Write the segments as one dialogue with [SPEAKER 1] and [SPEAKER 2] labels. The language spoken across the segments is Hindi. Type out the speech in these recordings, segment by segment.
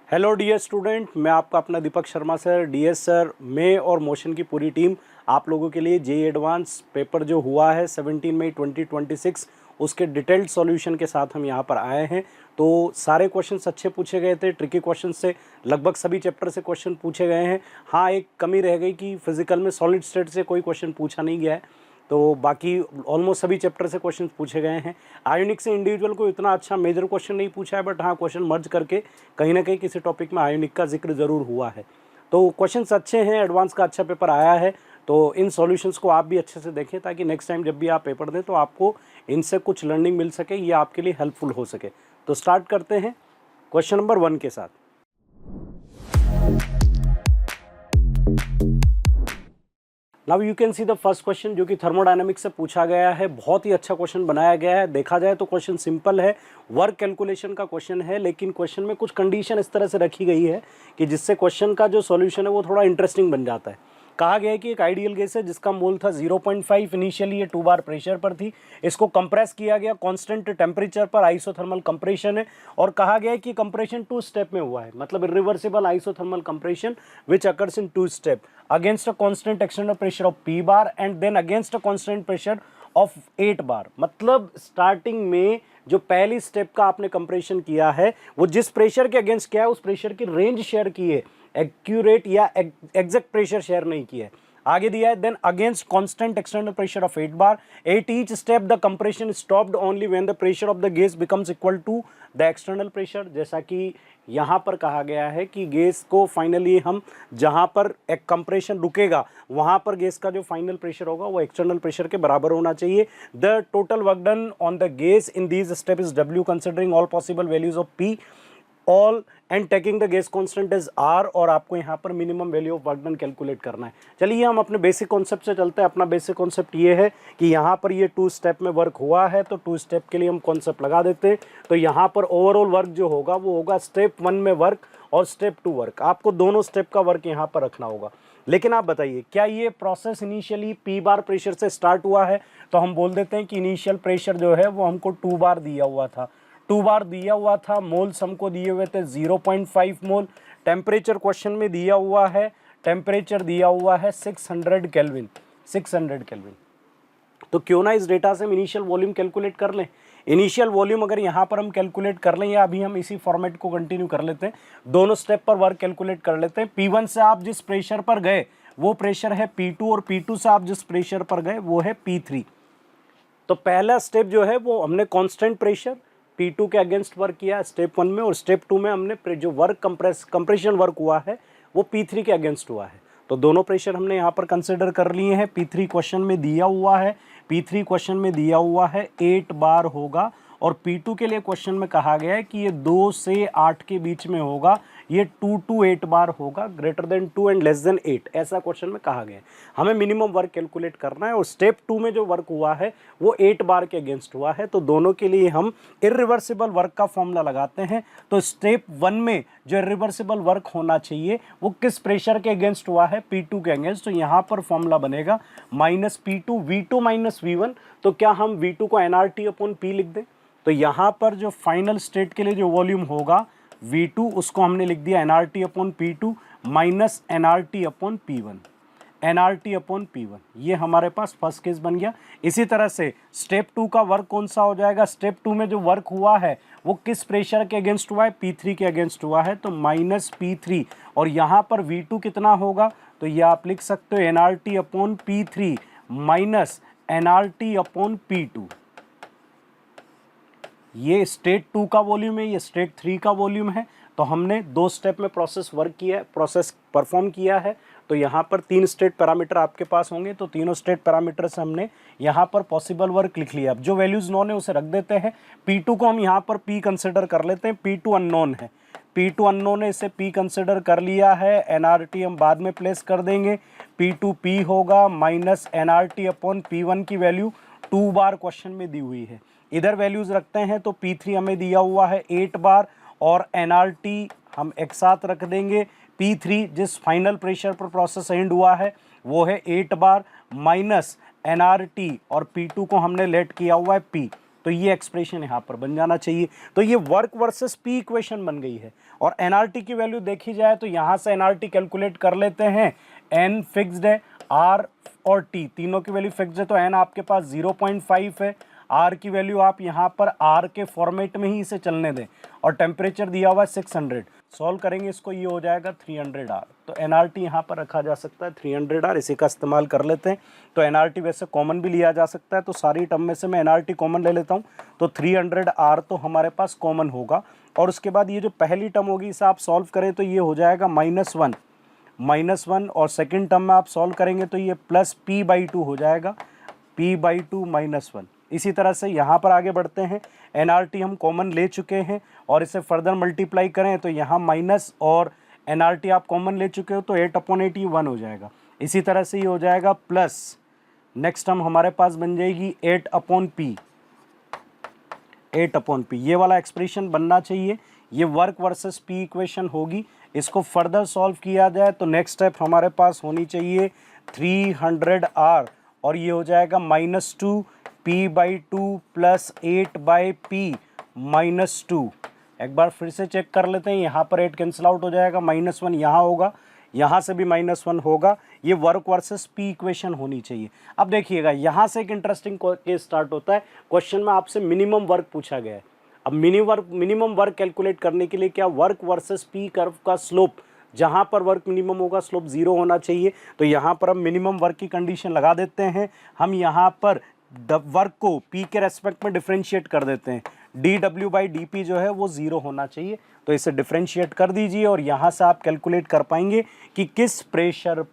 [SPEAKER 1] हेलो डियर स्टूडेंट, मैं आपका अपना Deepak Sharma sir. DS sir, मैं और मोशन की पूरी टीम आप लोगों के लिए जेईई एडवांस पेपर जो हुआ है 17 मई 2026 उसके डिटेल्ड सॉल्यूशन के साथ हम यहाँ पर आए हैं। तो सारे क्वेश्चंस अच्छे पूछे गए थे, ट्रिकी क्वेश्चन से लगभग सभी चैप्टर से क्वेश्चन पूछे गए हैं। हाँ, एक कमी रह गई कि फिजिकल में सॉलिड स्टेट से कोई क्वेश्चन पूछा नहीं गया है, तो बाकी ऑलमोस्ट सभी चैप्टर से क्वेश्चन पूछे गए हैं। आयोनिक से इंडिविजुअल को इतना अच्छा मेजर क्वेश्चन नहीं पूछा है, बट हाँ क्वेश्चन मर्ज करके कहीं ना कहीं किसी टॉपिक में आयोनिक का जिक्र ज़रूर हुआ है। तो क्वेश्चंस अच्छे हैं, एडवांस का अच्छा पेपर आया है। तो इन सॉल्यूशंस को आप भी अच्छे से देखें ताकि नेक्स्ट टाइम जब भी आप पेपर दें तो आपको इनसे कुछ लर्निंग मिल सके, ये आपके लिए हेल्पफुल हो सके। तो स्टार्ट करते हैं क्वेश्चन नंबर 1 के साथ। Now you can see the first question जो कि थर्मोडायनामिक्स से पूछा गया है। बहुत ही अच्छा क्वेश्चन बनाया गया है। देखा जाए तो क्वेश्चन सिंपल है, वर्क कैलकुलेशन का क्वेश्चन है, लेकिन क्वेश्चन में कुछ कंडीशन इस तरह से रखी गई है कि जिससे क्वेश्चन का जो सॉल्यूशन है वो थोड़ा इंटरेस्टिंग बन जाता है। कहा गया है कि एक आइडियल गैस है जिसका मोल था 0.5, इनिशियली ये 2 बार प्रेशर पर थी। इसको कंप्रेस किया गया कांस्टेंट टेम्परेचर पर, आइसोथर्मल कंप्रेशन है। और कहा गया है कि कंप्रेशन 2 स्टेप में हुआ है, मतलब irreversible isothermal compression which occurs in 2 step against a constant external pressure of P bar and then against a constant pressure of 8 bar. मतलब स्टार्टिंग में जो पहली स्टेप का आपने कंप्रेशन किया है वो जिस प्रेशर के अगेंस्ट किया है उस प्रेशर की रेंज शेयर की है, एक्यूरेट या एग्जैक्ट प्रेशर शेयर नहीं किया है। आगे दिया है then against constant external pressure of 8 bar at each step the compression stopped only when the pressure of the gas becomes equal to the external pressure. जैसा कि यहाँ पर कहा गया है कि गैस को फाइनली हम जहाँ पर एक कंप्रेशन रुकेगा वहाँ पर गैस का जो फाइनल प्रेशर होगा वो एक्सटर्नल प्रेशर के बराबर होना चाहिए। The total work done on the gas in these step is W considering all possible values of P all and taking the gas constant is R। और आपको यहाँ पर minimum value of work done calculate करना है। चलिए हम अपने बेसिक कॉन्सेप्ट से चलते हैं। अपना बेसिक कॉन्सेप्ट ये है कि यहाँ पर ये 2 स्टेप में वर्क हुआ है, तो 2 स्टेप के लिए हम कॉन्सेप्ट लगा देते हैं। तो यहाँ पर ओवरऑल वर्क जो होगा वो होगा स्टेप 1 में वर्क और स्टेप 2 वर्क। आपको दोनों स्टेप का वर्क यहाँ पर रखना होगा। लेकिन आप बताइए क्या ये प्रोसेस इनिशियली P बार प्रेशर से स्टार्ट हुआ है? तो हम बोल देते हैं कि इनिशियल प्रेशर जो है वो हमको 2 बार दिया हुआ था। 2 बार दिया हुआ था, मोल्स हमको दिए हुए थे 0.5 मोल। टेम्परेचर क्वेश्चन में दिया हुआ है, टेम्परेचर दिया हुआ है 600 केल्विन, 600 केल्विन। तो क्यों ना इस डेटा से हम इनिशियल वॉल्यूम कैलकुलेट कर लें। इनिशियल वॉल्यूम अगर यहाँ पर हम कैलकुलेट कर लें, या अभी हम इसी फॉर्मेट को कंटिन्यू कर लेते हैं, दोनों स्टेप पर वर्क कैलकुलेट कर लेते हैं। P1 से आप जिस प्रेशर पर गए वो प्रेशर है P2 और P2 से आप जिस प्रेशर पर गए वो है P3। तो पहला स्टेप जो है वो हमने कांस्टेंट प्रेशर P2 के अगेंस्ट वर्क किया स्टेप 1 में, और स्टेप 2 में हमने जो वर्क कंप्रेशन वर्क हुआ है वो P3 के अगेंस्ट हुआ है। तो दोनों प्रेशर हमने यहाँ पर कंसिडर कर लिए हैं। P3 क्वेश्चन में दिया हुआ है, P3 क्वेश्चन में दिया हुआ है 8 बार होगा, और P2 के लिए क्वेश्चन में कहा गया है कि ये 2 से 8 के बीच में होगा, ये 2 to 8 बार होगा, greater than 2 and less than 8, ऐसा क्वेश्चन में कहा गया है। हमें मिनिमम वर्क कैलकुलेट करना है, और स्टेप 2 में जो वर्क हुआ है वो 8 बार के अगेंस्ट हुआ है। तो दोनों के लिए हम इरिवर्सिबल वर्क का फॉर्मूला लगाते हैं। तो स्टेप 1 में जो इरिवर्सिबल वर्क होना चाहिए वो किस प्रेशर के अगेंस्ट हुआ है? P2 के अगेंस्ट। तो यहाँ पर फॉर्मूला बनेगा -P2 V2 - V1। तो क्या हम V2 को nRT/P लिख दें? तो यहाँ पर जो फाइनल स्टेट के लिए जो वॉल्यूम होगा V2 उसको हमने लिख दिया nRT/P2 माइनस nRT/P1, nRT/P1। ये हमारे पास फर्स्ट केस बन गया। इसी तरह से स्टेप 2 का वर्क कौन सा हो जाएगा? स्टेप 2 में जो वर्क हुआ है वो किस प्रेशर के अगेंस्ट हुआ है? P3 के अगेंस्ट हुआ है, तो -P3। और यहाँ पर V2 कितना होगा? तो ये आप लिख सकते हो nRT/P3 माइनस nRT/P2। ये स्टेट 2 का वॉल्यूम है, ये स्टेट 3 का वॉल्यूम है। तो हमने 2 स्टेप में प्रोसेस वर्क किया है, प्रोसेस परफॉर्म किया है। तो यहाँ पर 3 स्टेट पैरामीटर आपके पास होंगे, तो तीनों स्टेट पैरामीटर से हमने यहाँ पर पॉसिबल वर्क लिख लिया। अब जो वैल्यूज नॉन है उसे रख देते हैं। P2 को हम यहाँ पर P कंसिडर कर लेते हैं, P2 अननोन है, P2 अननोन है, इसे P कंसिडर कर लिया है। nRT हम बाद में प्लेस कर देंगे, P2 P होगा माइनस nRT/P1 की वैल्यू 2 बार क्वेश्चन में दी हुई है। इधर वैल्यूज रखते हैं तो P3 हमें दिया हुआ है 8 बार, और nRT हम एक साथ रख देंगे। P3 जिस फाइनल प्रेशर पर प्रोसेस एंड हुआ है वो है 8 बार माइनस nRT, और P2 को हमने लेट किया हुआ है P। तो तो ये एक्सप्रेशन यहाँ पर बन जाना चाहिए। तो ये वर्क वर्सेस पी इक्वेशन बन गई है। और एनआरटी की वैल्यू देखी जाए तो यहाँ से एनआरटी कैलकुलेट कर लेते हैं। एन फिक्स्ड है, आर और टी तीनों की वैल्यू फिक्स्ड है, तो एन आपके पास 0.5 है। आर की वैल्यू आप यहाँ पर आर के फॉर्मेट में ही इसे चलने दें, और टेम्परेचर दिया हुआ है 600। सॉल्व करेंगे इसको, ये हो जाएगा 300 आर। तो एनआरटी यहाँ पर रखा जा सकता है 300 आर, इसी का इस्तेमाल कर लेते हैं। तो एनआरटी वैसे कॉमन भी लिया जा सकता है, तो सारी टर्म में से मैं एनआरटी कॉमन ले लेता हूँ। तो 300 आर तो हमारे पास कॉमन होगा। और उसके बाद ये जो पहली टर्म होगी इसे आप सॉल्व करें तो ये हो जाएगा -1 और सेकेंड टर्म में आप सॉल्व करेंगे तो ये प्लस p/2 हो जाएगा, p/2 -1। इसी तरह से यहाँ पर आगे बढ़ते हैं। एनआरटी हम कॉमन ले चुके हैं और इसे फर्दर मल्टीप्लाई करें तो यहाँ माइनस और एनआरटी आप कॉमन ले चुके हो तो 8/8 ये 1 हो जाएगा। इसी तरह से ये हो जाएगा प्लस, नेक्स्ट टर्म हमारे पास बन जाएगी 8/p। ये वाला एक्सप्रेशन बनना चाहिए। ये वर्क वर्सेस पी इक्वेशन होगी। इसको फर्दर सॉल्व किया जाए तो नेक्स्ट स्टेप हमारे पास होनी चाहिए 300 आर, और ये हो जाएगा -2 p/2 प्लस 8/p -2। एक बार फिर से चेक कर लेते हैं। यहाँ पर 8 कैंसिल आउट हो जाएगा, -1 यहाँ होगा, यहाँ से भी -1 होगा। ये वर्क वर्सेस पी इक्वेशन होनी चाहिए। अब देखिएगा यहाँ से एक इंटरेस्टिंग केस स्टार्ट होता है। क्वेश्चन में आपसे मिनिमम वर्क पूछा गया है। अब मिनिमम वर्क कैलकुलेट करने के लिए क्या वर्क वर्सेस पी कर्व का स्लोप, जहाँ पर वर्क मिनिमम होगा स्लोप 0 होना चाहिए। तो यहाँ पर हम मिनिमम वर्क की कंडीशन लगा देते हैं। हम यहाँ पर वर्क को पी के रेस्पेक्ट में डिफ्रेंशिएट कर देते हैं। dw/dp जो है वो 0 होना चाहिए। तो इसे डिफ्रेंशिएट कर दीजिए और यहाँ से आप कैलकुलेट कर पाएंगे कि किस प्रेशर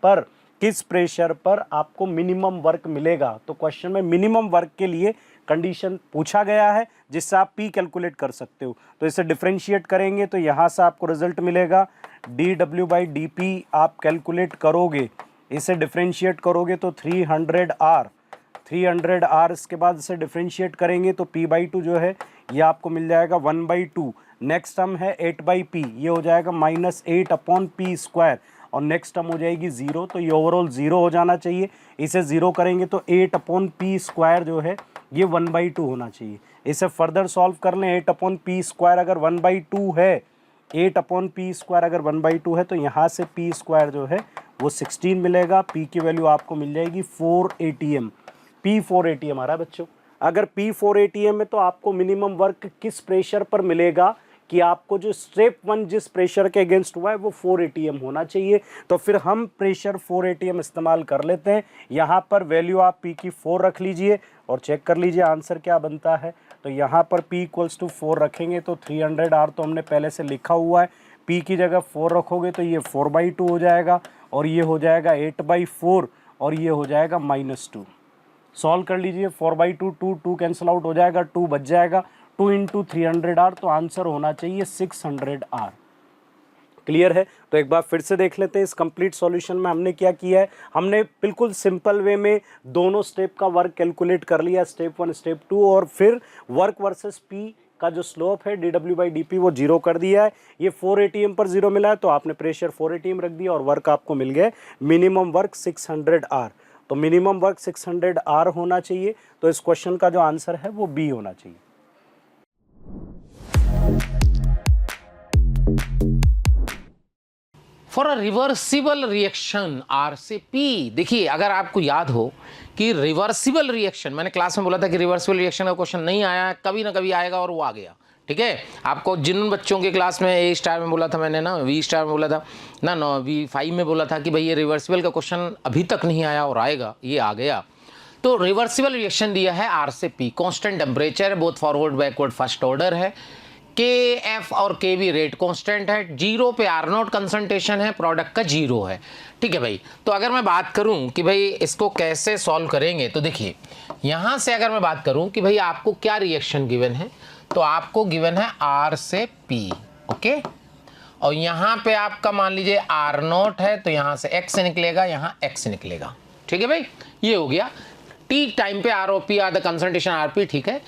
[SPEAKER 1] पर आपको मिनिमम वर्क मिलेगा। तो क्वेश्चन में मिनिमम वर्क के लिए कंडीशन पूछा गया है जिससे आप पी कैलकुलेट कर सकते हो। तो इसे डिफ्रेंशिएट करेंगे तो यहाँ से आपको रिजल्ट मिलेगा dw/dp। आप कैलकुलेट करोगे, इसे डिफ्रेंशिएट करोगे तो 300 आर। इसके बाद इसे डिफ्रेंशिएट करेंगे तो p/2 जो है ये आपको मिल जाएगा 1/2। नेक्स्ट टर्म है 8/p, ये हो जाएगा -8/p², और नेक्स्ट टर्म हो जाएगी 0। तो ये ओवरऑल 0 हो जाना चाहिए। इसे 0 करेंगे तो 8/p² जो है ये 1/2 होना चाहिए। इसे फर्दर सॉल्व कर लें। 8/p² अगर 1/2 है, 8/p² अगर 1/2 है तो यहाँ से p² जो है वो 16 मिलेगा। p की वैल्यू आपको मिल जाएगी 4 atm। p 4 atm आ रहा है बच्चों। अगर p 4 atm है तो आपको मिनिमम वर्क किस प्रेशर पर मिलेगा कि आपको जो स्टेप 1 जिस प्रेशर के अगेंस्ट हुआ है वो 4 atm होना चाहिए। तो फिर हम प्रेशर 4 atm इस्तेमाल कर लेते हैं। यहाँ पर वैल्यू आप p की 4 रख लीजिए और चेक कर लीजिए आंसर क्या बनता है। तो यहाँ पर p = 4 रखेंगे तो 300 आर तो हमने पहले से लिखा हुआ है। p की जगह 4 रखोगे तो ये 4/2 हो जाएगा, और ये हो जाएगा 8/4, और ये हो जाएगा -2। सॉल्व कर लीजिए। 4/2 2 कैंसिल आउट हो जाएगा, 2 बच जाएगा। 2 × 300 आर, तो आंसर होना चाहिए 600 आर। क्लियर है? तो एक बार फिर से देख लेते हैं। इस कंप्लीट सॉल्यूशन में हमने क्या किया है, हमने बिल्कुल सिंपल वे में दोनों स्टेप का वर्क कैलकुलेट कर लिया, स्टेप 1 स्टेप 2, और फिर वर्क वर्सेस पी का जो स्लोप है dw/dp वो 0 कर दिया है। ये 4 atm पर 0 मिला है तो आपने प्रेशर 4 atm रख दिया और वर्क आपको मिल गया मिनिमम वर्क 600 आर। तो मिनिमम वर्क 600 आर होना चाहिए। तो इस क्वेश्चन का जो आंसर है वो बी होना चाहिए।
[SPEAKER 2] For a reversible reaction R से पी, देखिए अगर आपको याद हो कि रिवर्सिबल रिएक्शन, मैंने क्लास में बोला था कि रिवर्सिबल रिएक्शन का क्वेश्चन नहीं आया, कभी ना कभी आएगा, और वो आ गया। ठीक है, आपको जिन बच्चों के क्लास में A* में बोला था मैंने ना, V* में बोला था ना, V5 में बोला था कि भाई ये रिवर्सिबल का क्वेश्चन अभी तक नहीं आया और आएगा, ये आ गया। तो रिवर्सिबल रिएक्शन दिया है आर से P, constant temperature, both forward backward first order है, KF और KB रेट कांस्टेंट है, 0 पे R0 कंसंट्रेशन है, प्रोडक्ट का 0 है। ठीक है भाई, तो अगर मैं बात करूं कि भाई इसको कैसे सॉल्व करेंगे, तो देखिए यहां से अगर मैं बात करूं कि भाई आपको क्या रिएक्शन गिवन है, तो आपको गिवन है R से P, ओके, और यहां पे आपका मान लीजिए R0 है तो यहां से X निकलेगा, यहां X निकलेगा। ठीक है भाई, ये हो गया। T टाइम पे ROP are the concentration RP, ठीक है।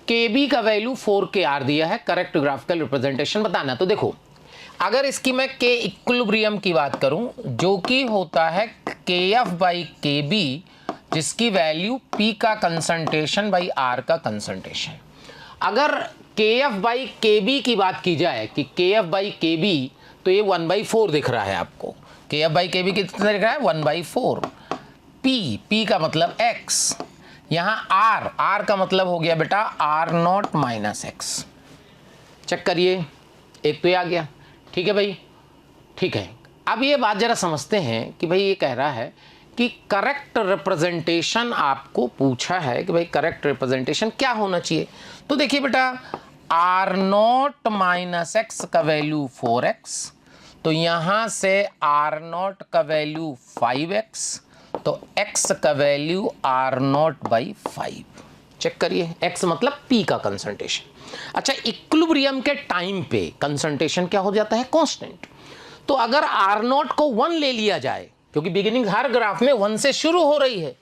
[SPEAKER 2] KB का वैल्यू 4kR दिया है, करेक्ट ग्राफिकल रिप्रेजेंटेशन बताना। तो देखो अगर इसकी मैं K इक्विलिब्रियम की बात करूं जो कि होता है KF/KB, जिसकी वैल्यू P का कंसंट्रेशन बाई R का कंसंट्रेशन। अगर KF बाई KB की बात की जाए कि KF बाई KB, तो ये 1/4 दिख रहा है आपको। KF बाई KB कितना दिख रहा है? 1/4। P का मतलब X, यहाँ R का मतलब हो गया बेटा R0 माइनस X। चेक करिए, एक तो ये आ गया। ठीक है भाई, ठीक है। अब ये बात जरा समझते हैं कि भाई ये कह रहा है कि करेक्ट रिप्रेजेंटेशन आपको पूछा है कि भाई करेक्ट रिप्रेजेंटेशन क्या होना चाहिए। तो देखिए बेटा, R0 माइनस X का वैल्यू 4X, तो यहां से R0 का वैल्यू 5X, तो X का वैल्यू R0 बाई 5। चेक करिए, X मतलब P का कंसंट्रेशन। अच्छा, इक्विलिब्रियम के टाइम पे कंसंट्रेशन क्या हो जाता है? कांस्टेंट। तो अगर R0 को 1 ले लिया जाए, क्योंकि बिगिनिंग हर ग्राफ में 1 से शुरू हो रही है,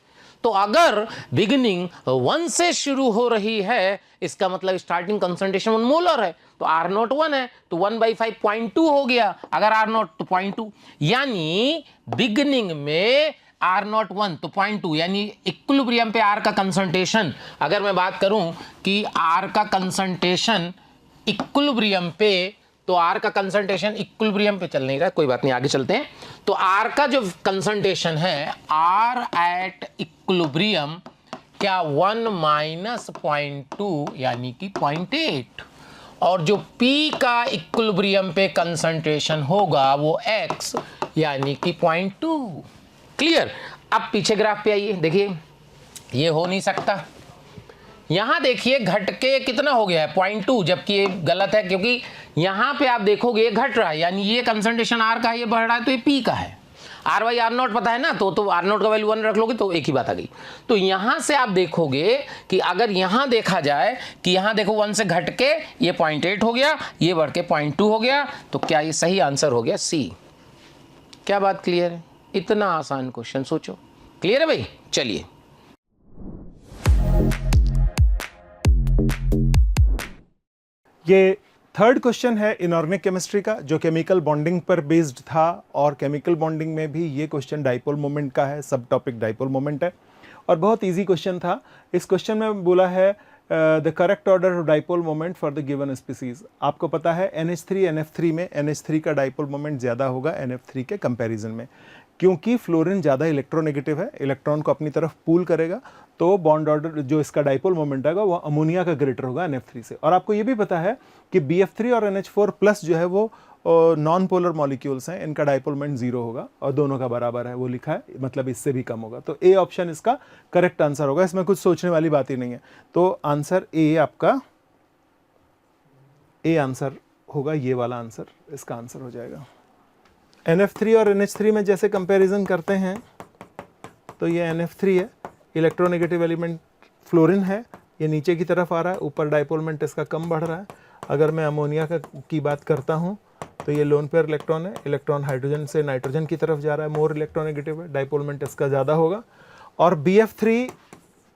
[SPEAKER 2] तो अगर बिगिनिंग 1 से शुरू हो रही है, इसका मतलब स्टार्टिंग कंसंट्रेशन 1 मोलर है, तो R0 1 है, तो 1/5 0.2 हो गया। अगर R0 तो 0.2, यानी बिगिनिंग में R0 1 तो 0.2, यानी इक्विलिब्रियम पे R का कंसंट्रेशन, अगर मैं बात करूं कि R का कंसंट्रेशन इक्विलिब्रियम पे, तो R का कंसंट्रेशन इक्विलिब्रियम पे चल नहीं रहा है, कोई बात नहीं, आगे चलते हैं। तो R का जो कंसंट्रेशन है, R एट इक्विलिब्रियम क्या 1 माइनस 0.2 यानी कि 0.8, और जो P का इक्विलिब्रियम पे कंसंट्रेशन होगा वो X यानी कि 0.2। क्लियर? अब पीछे ग्राफ पे आइए, देखिए ये हो नहीं सकता। यहां देखिए घट के कितना हो गया है? 0.2, जबकि ये गलत है, क्योंकि यहां पे आप देखोगे ये घट रहा है, यानी ये कंसंट्रेशन R का है, ये बढ़ रहा है, तो ये P का है। R बाई R0 पता है ना, तो R0 का वैल्यू 1 रख लोगे तो एक ही बात आ गई। तो यहां से आप देखोगे कि अगर यहां देखा जाए कि यहां देखो 1 से घट के ये 0.8 हो गया, ये बढ़ के 0.2 हो गया, तो क्या ये सही आंसर हो गया C? क्या बात क्लियर है? इतना आसान क्वेश्चन, सोचो। क्लियर है भाई? चलिए,
[SPEAKER 3] ये थर्ड क्वेश्चन है इनऑर्गेनिक केमिस्ट्री का, जो केमिकल बॉन्डिंग पर बेस्ड था, और केमिकल बॉन्डिंग में भी ये क्वेश्चन डाइपोल मोमेंट का है, सब टॉपिक डाइपोल मोमेंट है, और बहुत इजी क्वेश्चन था। इस क्वेश्चन में बोला है the correct order of dipole moment for the given species. आपको पता है NH3 NF3 में NH3 का डाइपोल मोमेंट ज़्यादा होगा NF3 के कंपैरिजन में, क्योंकि फ्लोरीन ज़्यादा इलेक्ट्रोनेगेटिव है, इलेक्ट्रॉन को अपनी तरफ पूल करेगा, तो बॉन्ड ऑर्डर जो इसका डाइपोल मोमेंट आएगा वो अमोनिया का ग्रेटर होगा NF3 से। और आपको ये भी पता है कि BF3 और NH4 प्लस जो है वो नॉन पोलर मॉलिक्यूल्स हैं, इनका डाइपोल मोमेंट 0 होगा, और दोनों का बराबर है वो लिखा है, मतलब इससे भी कम होगा। तो ए ऑप्शन इसका करेक्ट आंसर होगा, इसमें कुछ सोचने वाली बात ही नहीं है। तो आंसर ए आपका, ए आंसर होगा, ये वाला आंसर इसका आंसर हो जाएगा। NF3 और NH3 में जैसे कंपैरिजन करते हैं, तो ये NF3 है, इलेक्ट्रोनेगेटिव एलिमेंट फ्लोरीन है, ये नीचे की तरफ आ रहा है, ऊपर डाइपोल मोमेंट इसका कम बढ़ रहा है। अगर मैं अमोनिया की बात करता हूँ, तो ये लोन पेयर इलेक्ट्रॉन है, इलेक्ट्रॉन हाइड्रोजन से नाइट्रोजन की तरफ जा रहा है, मोर इलेक्ट्रोनेगेटिव है, डाइपोल मोमेंट इसका ज़्यादा होगा। और BF3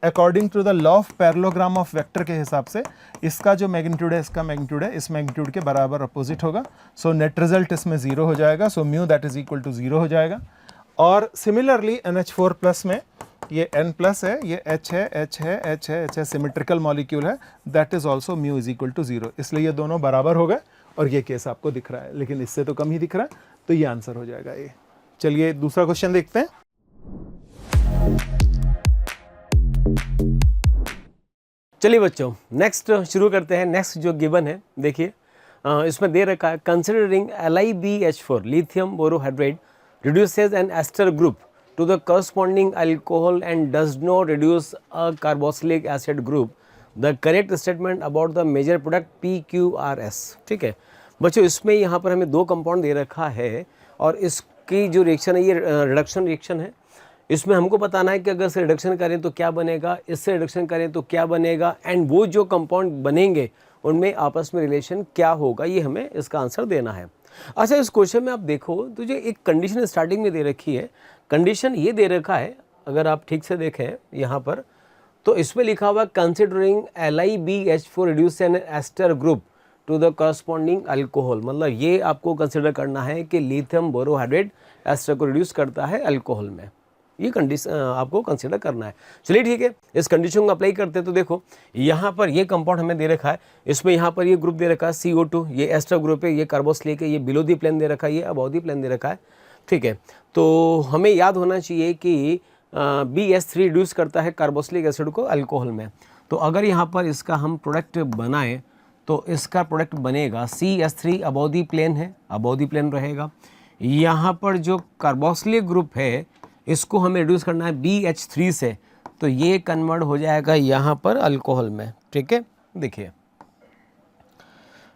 [SPEAKER 3] according to the law of parallelogram of vector के हिसाब से इसका जो मैग्नीट्यूड है, इसका मैग्नीट्यूड है, इस मैग्नीट्यूड के बराबर अपोजिट होगा। सो नेट रिजल्ट इसमें 0 हो जाएगा, so mu that is equal to 0 हो जाएगा। और सिमिलरली NH4 प्लस में ये N प्लस है, ये H है, H है, H है, H है, सिमेट्रिकल मॉलिक्यूल है, that is also mu is equal to 0, इसलिए ये दोनों बराबर हो गए, और ये केस आपको दिख रहा है, लेकिन इससे तो कम ही दिख रहा है, तो ये आंसर हो जाएगा ये। चलिए दूसरा क्वेश्चन देखते हैं।
[SPEAKER 4] चलिए बच्चों, नेक्स्ट शुरू करते हैं। नेक्स्ट जो गिवन है, देखिए इसमें दे रखा है, considering LiBH4 lithium borohydrate reduces an ester group to the corresponding alcohol and does not reduce a carboxylic acid group, the correct statement about the major product PQRS। ठीक है बच्चों, इसमें यहाँ पर हमें 2 कंपाउंड दे रखा है, और इसकी जो रिएक्शन है ये रिडक्शन रिएक्शन है। इसमें हमको बताना है कि अगर से रिडक्शन करें तो क्या बनेगा, इससे रिडक्शन करें तो क्या बनेगा, एंड वो जो कंपाउंड बनेंगे उनमें आपस में रिलेशन क्या होगा, ये हमें इसका आंसर देना है। अच्छा, इस क्वेश्चन में आप देखो तो जो एक कंडीशन स्टार्टिंग में दे रखी है, कंडीशन ये दे रखा है, अगर आप ठीक से देखें यहाँ पर, तो इसमें लिखा हुआ considering LiBH4 reduce an ester group to the corresponding alcohol, मतलब ये आपको कंसिडर करना है कि लिथियम बोरोहाइड्रेट एस्टर को रिड्यूस करता है अल्कोहल में। ये कंडीशन आपको कंसिडर करना है। चलिए ठीक है, इस कंडीशन को अप्लाई करते हैं। तो देखो यहाँ पर ये कंपाउंड हमें दे रखा है, इसमें यहाँ पर ये ग्रुप दे रखा है CO2, ये एस्टर ग्रुप है, ये कार्बोक्सिलिक है, ये बिलो दी प्लेन दे रखा है, ये अबव दी प्लेन दे रखा है। ठीक है, तो हमें याद होना चाहिए कि BH3 रिड्यूस करता है कार्बोक्सिलिक एसिड को अल्कोहल में। तो अगर यहाँ पर इसका हम प्रोडक्ट बनाएं तो इसका प्रोडक्ट बनेगा CH3 अबव दी प्लेन है, अबव दी प्लेन रहेगा। यहाँ पर जो कार्बोक्सिलिक ग्रुप है इसको हमें रिड्यूस करना है BH3 से, तो ये कन्वर्ट हो जाएगा यहाँ पर अल्कोहल में। ठीक है, देखिए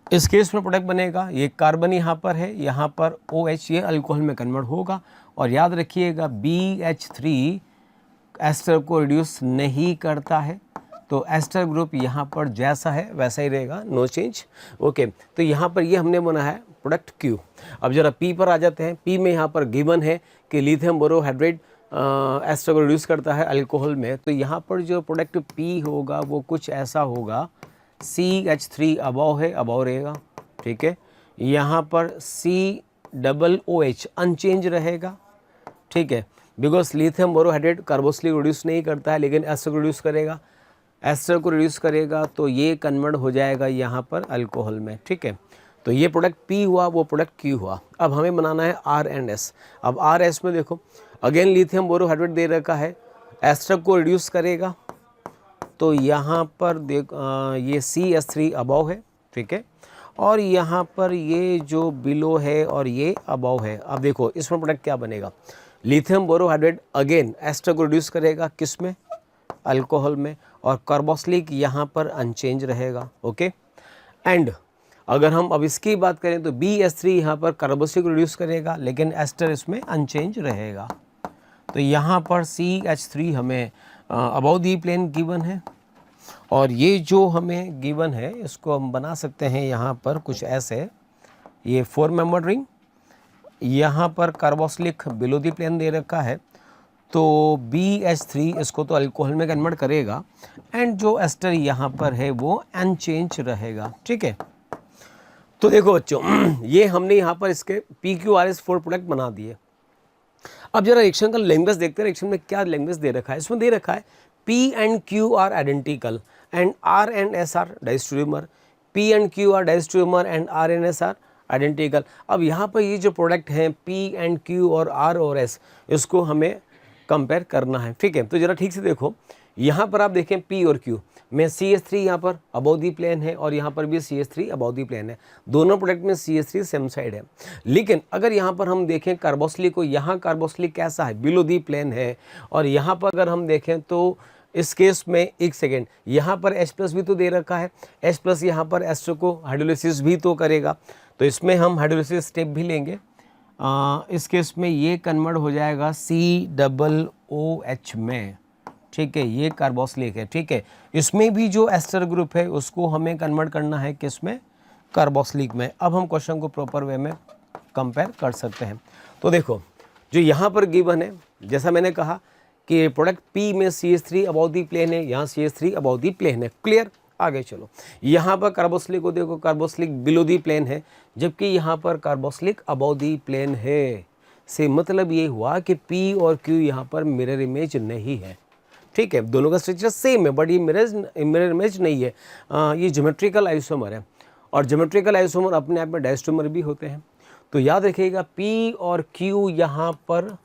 [SPEAKER 4] इस केस में प्रोडक्ट बनेगा, ये कार्बन यहाँ पर है, यहाँ पर OH ये अल्कोहल में कन्वर्ट होगा। और याद रखिएगा BH3 एस्टर को रिड्यूस नहीं करता है, तो एस्टर ग्रुप यहाँ पर जैसा है वैसा ही रहेगा, नो चेंज। ओके, तो यहाँ पर ये हमने बना है प्रोडक्ट Q। अब जरा P पर आ जाते हैं। P में यहाँ पर गिवन है कि लिथियम बोरोहाइड्रेट एस्टर को रिड्यूस करता है अल्कोहल में, तो यहाँ पर जो प्रोडक्ट P होगा वो कुछ ऐसा होगा, CH3 अबव है, अबव रहेगा। ठीक है, यहाँ पर COOH अनचेंज रहेगा। ठीक है, because lithium borohydrate carboxylic reduce नहीं करता है लेकिन एस्टर को रिड्यूस करेगा, एस्टर को रिड्यूस करेगा तो ये कन्वर्ट हो जाएगा यहाँ पर अल्कोहल में। ठीक है, तो ये प्रोडक्ट P हुआ, वो प्रोडक्ट Q हुआ। अब हमें बनाना है R एंड S। अब R S में देखो अगेन लिथियम बोरोहाइड्रेट दे रखा है, एस्टर को रिड्यूस करेगा, तो यहाँ पर देख ये CH3 अबव है। ठीक है, और यहाँ पर ये जो बिलो है और ये अबव है। अब देखो इसमें प्रोडक्ट क्या बनेगा, लिथियम बोरोहाइड्रेट अगेन एस्टर को रिड्यूस करेगा, किस में, अल्कोहल में, और कार्बोक्सिलिक यहाँ पर अनचेंज रहेगा। ओके, एंड अगर हम अब इसकी बात करें तो BH3 यहाँ पर कार्बोक्सिलिक रिड्यूस करेगा लेकिन एस्टर इसमें अनचेंज रहेगा। तो यहाँ पर CH3 हमें अबव दी प्लेन गिवन है, और ये जो हमें गिवन है इसको हम बना सकते हैं यहाँ पर कुछ ऐसे, ये 4 मेंबर रिंग, यहाँ पर कार्बोक्सिलिक बिलो दी प्लेन दे रखा है, तो BH3 इसको तो अल्कोहल में कन्वर्ट करेगा, एंड जो एस्टर यहाँ पर है वो अनचेंज रहेगा। ठीक है, तो देखो बच्चों ये हमने यहाँ पर इसके PQRS4 प्रोडक्ट बना दिए। अब जरा रिएक्शन का लैंग्वेज देखते हैं, रिएक्शन में क्या लैंग्वेज दे रखा है। इसमें दे रखा है P and Q are identical and R and S are diastereomer, P and Q are diastereomer and R and S are identical। अब यहाँ पर ये जो प्रोडक्ट हैं P and Q और R और S, इसको हमें कंपेयर करना है। ठीक है, तो जरा ठीक से देखो, यहाँ पर आप देखें P और Q में CH3 यहाँ पर अबव दी प्लेन है और यहाँ पर भी CH3 अबव दी प्लेन है, दोनों प्रोडक्ट में CH3 सेम साइड है। लेकिन अगर यहाँ पर हम देखें कार्बोक्सिलिक को, यहाँ कार्बोक्सिलिक कैसा है, बिलो दी प्लेन है, और यहाँ पर अगर हम देखें तो इस केस में एक सेकेंड, यहाँ पर H+ भी तो दे रखा है, H+ यहाँ पर एस्टर को हाइड्रोलिसिस भी तो करेगा, तो इसमें हम हाइड्रोलिसिस स्टेप भी लेंगे। इस केस में ये कन्वर्ट हो जाएगा COOH में। ठीक है, ये कार्बोक्सिलिक है। ठीक है, इसमें भी जो एस्टर ग्रुप है उसको हमें कन्वर्ट करना है किस में, कार्बोक्सिलिक में। अब हम क्वेश्चन को प्रॉपर वे में कंपेयर कर सकते हैं। तो देखो जो यहाँ पर गिवन है, जैसा मैंने कहा कि प्रोडक्ट P में CH3 अबव दी प्लेन है, यहाँ CH3 अबव दी प्लेन है। क्लियर, आगे चलो। यहाँ पर कार्बोक्सिलिक को देखो, कार्बोक्सिलिक बिलो दी प्लेन है, जबकि यहाँ पर कार्बोक्सिलिक अबव दी प्लेन है। से मतलब ये हुआ कि P और Q यहाँ पर मिरर इमेज नहीं है। ठीक है, दोनों का स्ट्रक्चर सेम है बट ये मिरर इमेज नहीं है। ये ज्योमेट्रिकल आइसोमर है, और ज्योमेट्रिकल आइसोमर अपने आप में डायस्टेरोमर भी होते हैं। तो याद रखिएगा P और Q यहाँ पर,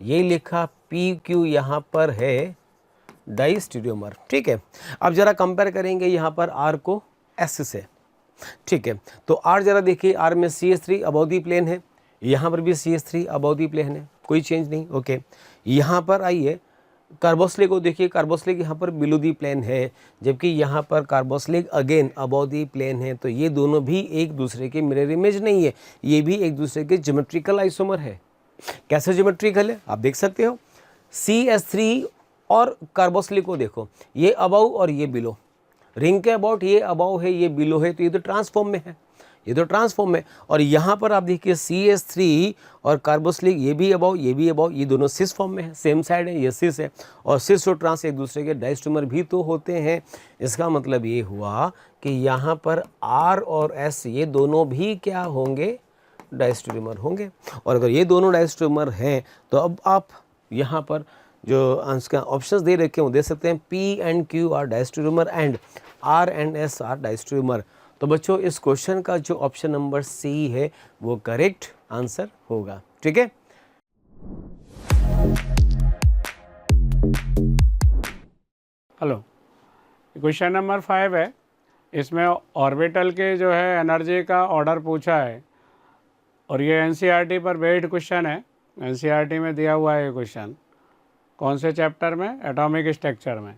[SPEAKER 4] ये लिखा PQ यहाँ पर है डायस्टेरोमर। ठीक है, अब जरा कंपेयर करेंगे यहाँ पर R को S से। ठीक है, तो R जरा देखिए, R में CH3 अबव दी प्लेन है, यहाँ पर भी CH3 अबव दी प्लेन है, कोई चेंज नहीं। ओके, यहाँ पर आइए कार्बोक्सिलिक को देखिए, कार्बोक्सिलिक यहाँ पर बिलो दी प्लेन है, जबकि यहाँ पर carboxylic again above the plane है। तो ये दोनों भी एक दूसरे के मिरर इमेज नहीं है, ये भी एक दूसरे के ज्योमेट्रिकल आइसोमर है। कैसे ज्योमेट्रिकल है आप देख सकते हो, CH3 और कार्बोक्सिलिक को देखो, ये अबव और ये बिलो, रिंग के अबाउट ये अबव है ये बिलो है, तो ये तो ट्रांसफॉर्म में है, ये तो ट्रांसफॉर्म में। और यहाँ पर आप देखिए CH3 और कार्बोक्सिलिक, ये भी अबव ये भी अबव, ये दोनों सिस फॉर्म में है, सेम साइड है, ये सिस है, और सिस और ट्रांस एक दूसरे के डायस्टेरोमर भी तो होते हैं। इसका मतलब ये हुआ कि यहाँ पर R और S ये दोनों भी क्या होंगे, डायस्टेरोमर होंगे। और अगर ये दोनों डायस्टेरोमर हैं तो अब आप यहाँ पर जो आंसर ऑप्शंस दे रखे हैं वो दे सकते हैं P and Q are diastereomer and R एंड S आर डायस्टेरियोमर। तो बच्चों इस क्वेश्चन का जो ऑप्शन नंबर C है वो करेक्ट आंसर होगा। ठीक है,
[SPEAKER 5] हेलो, क्वेश्चन नंबर 5 है। इसमें ऑर्बिटल के जो है एनर्जी का ऑर्डर पूछा है और ये एनसीईआरटी पर बेस्ड क्वेश्चन है। एनसीईआरटी में दिया हुआ है ये क्वेश्चन। कौन से चैप्टर में? एटॉमिक स्ट्रक्चर में।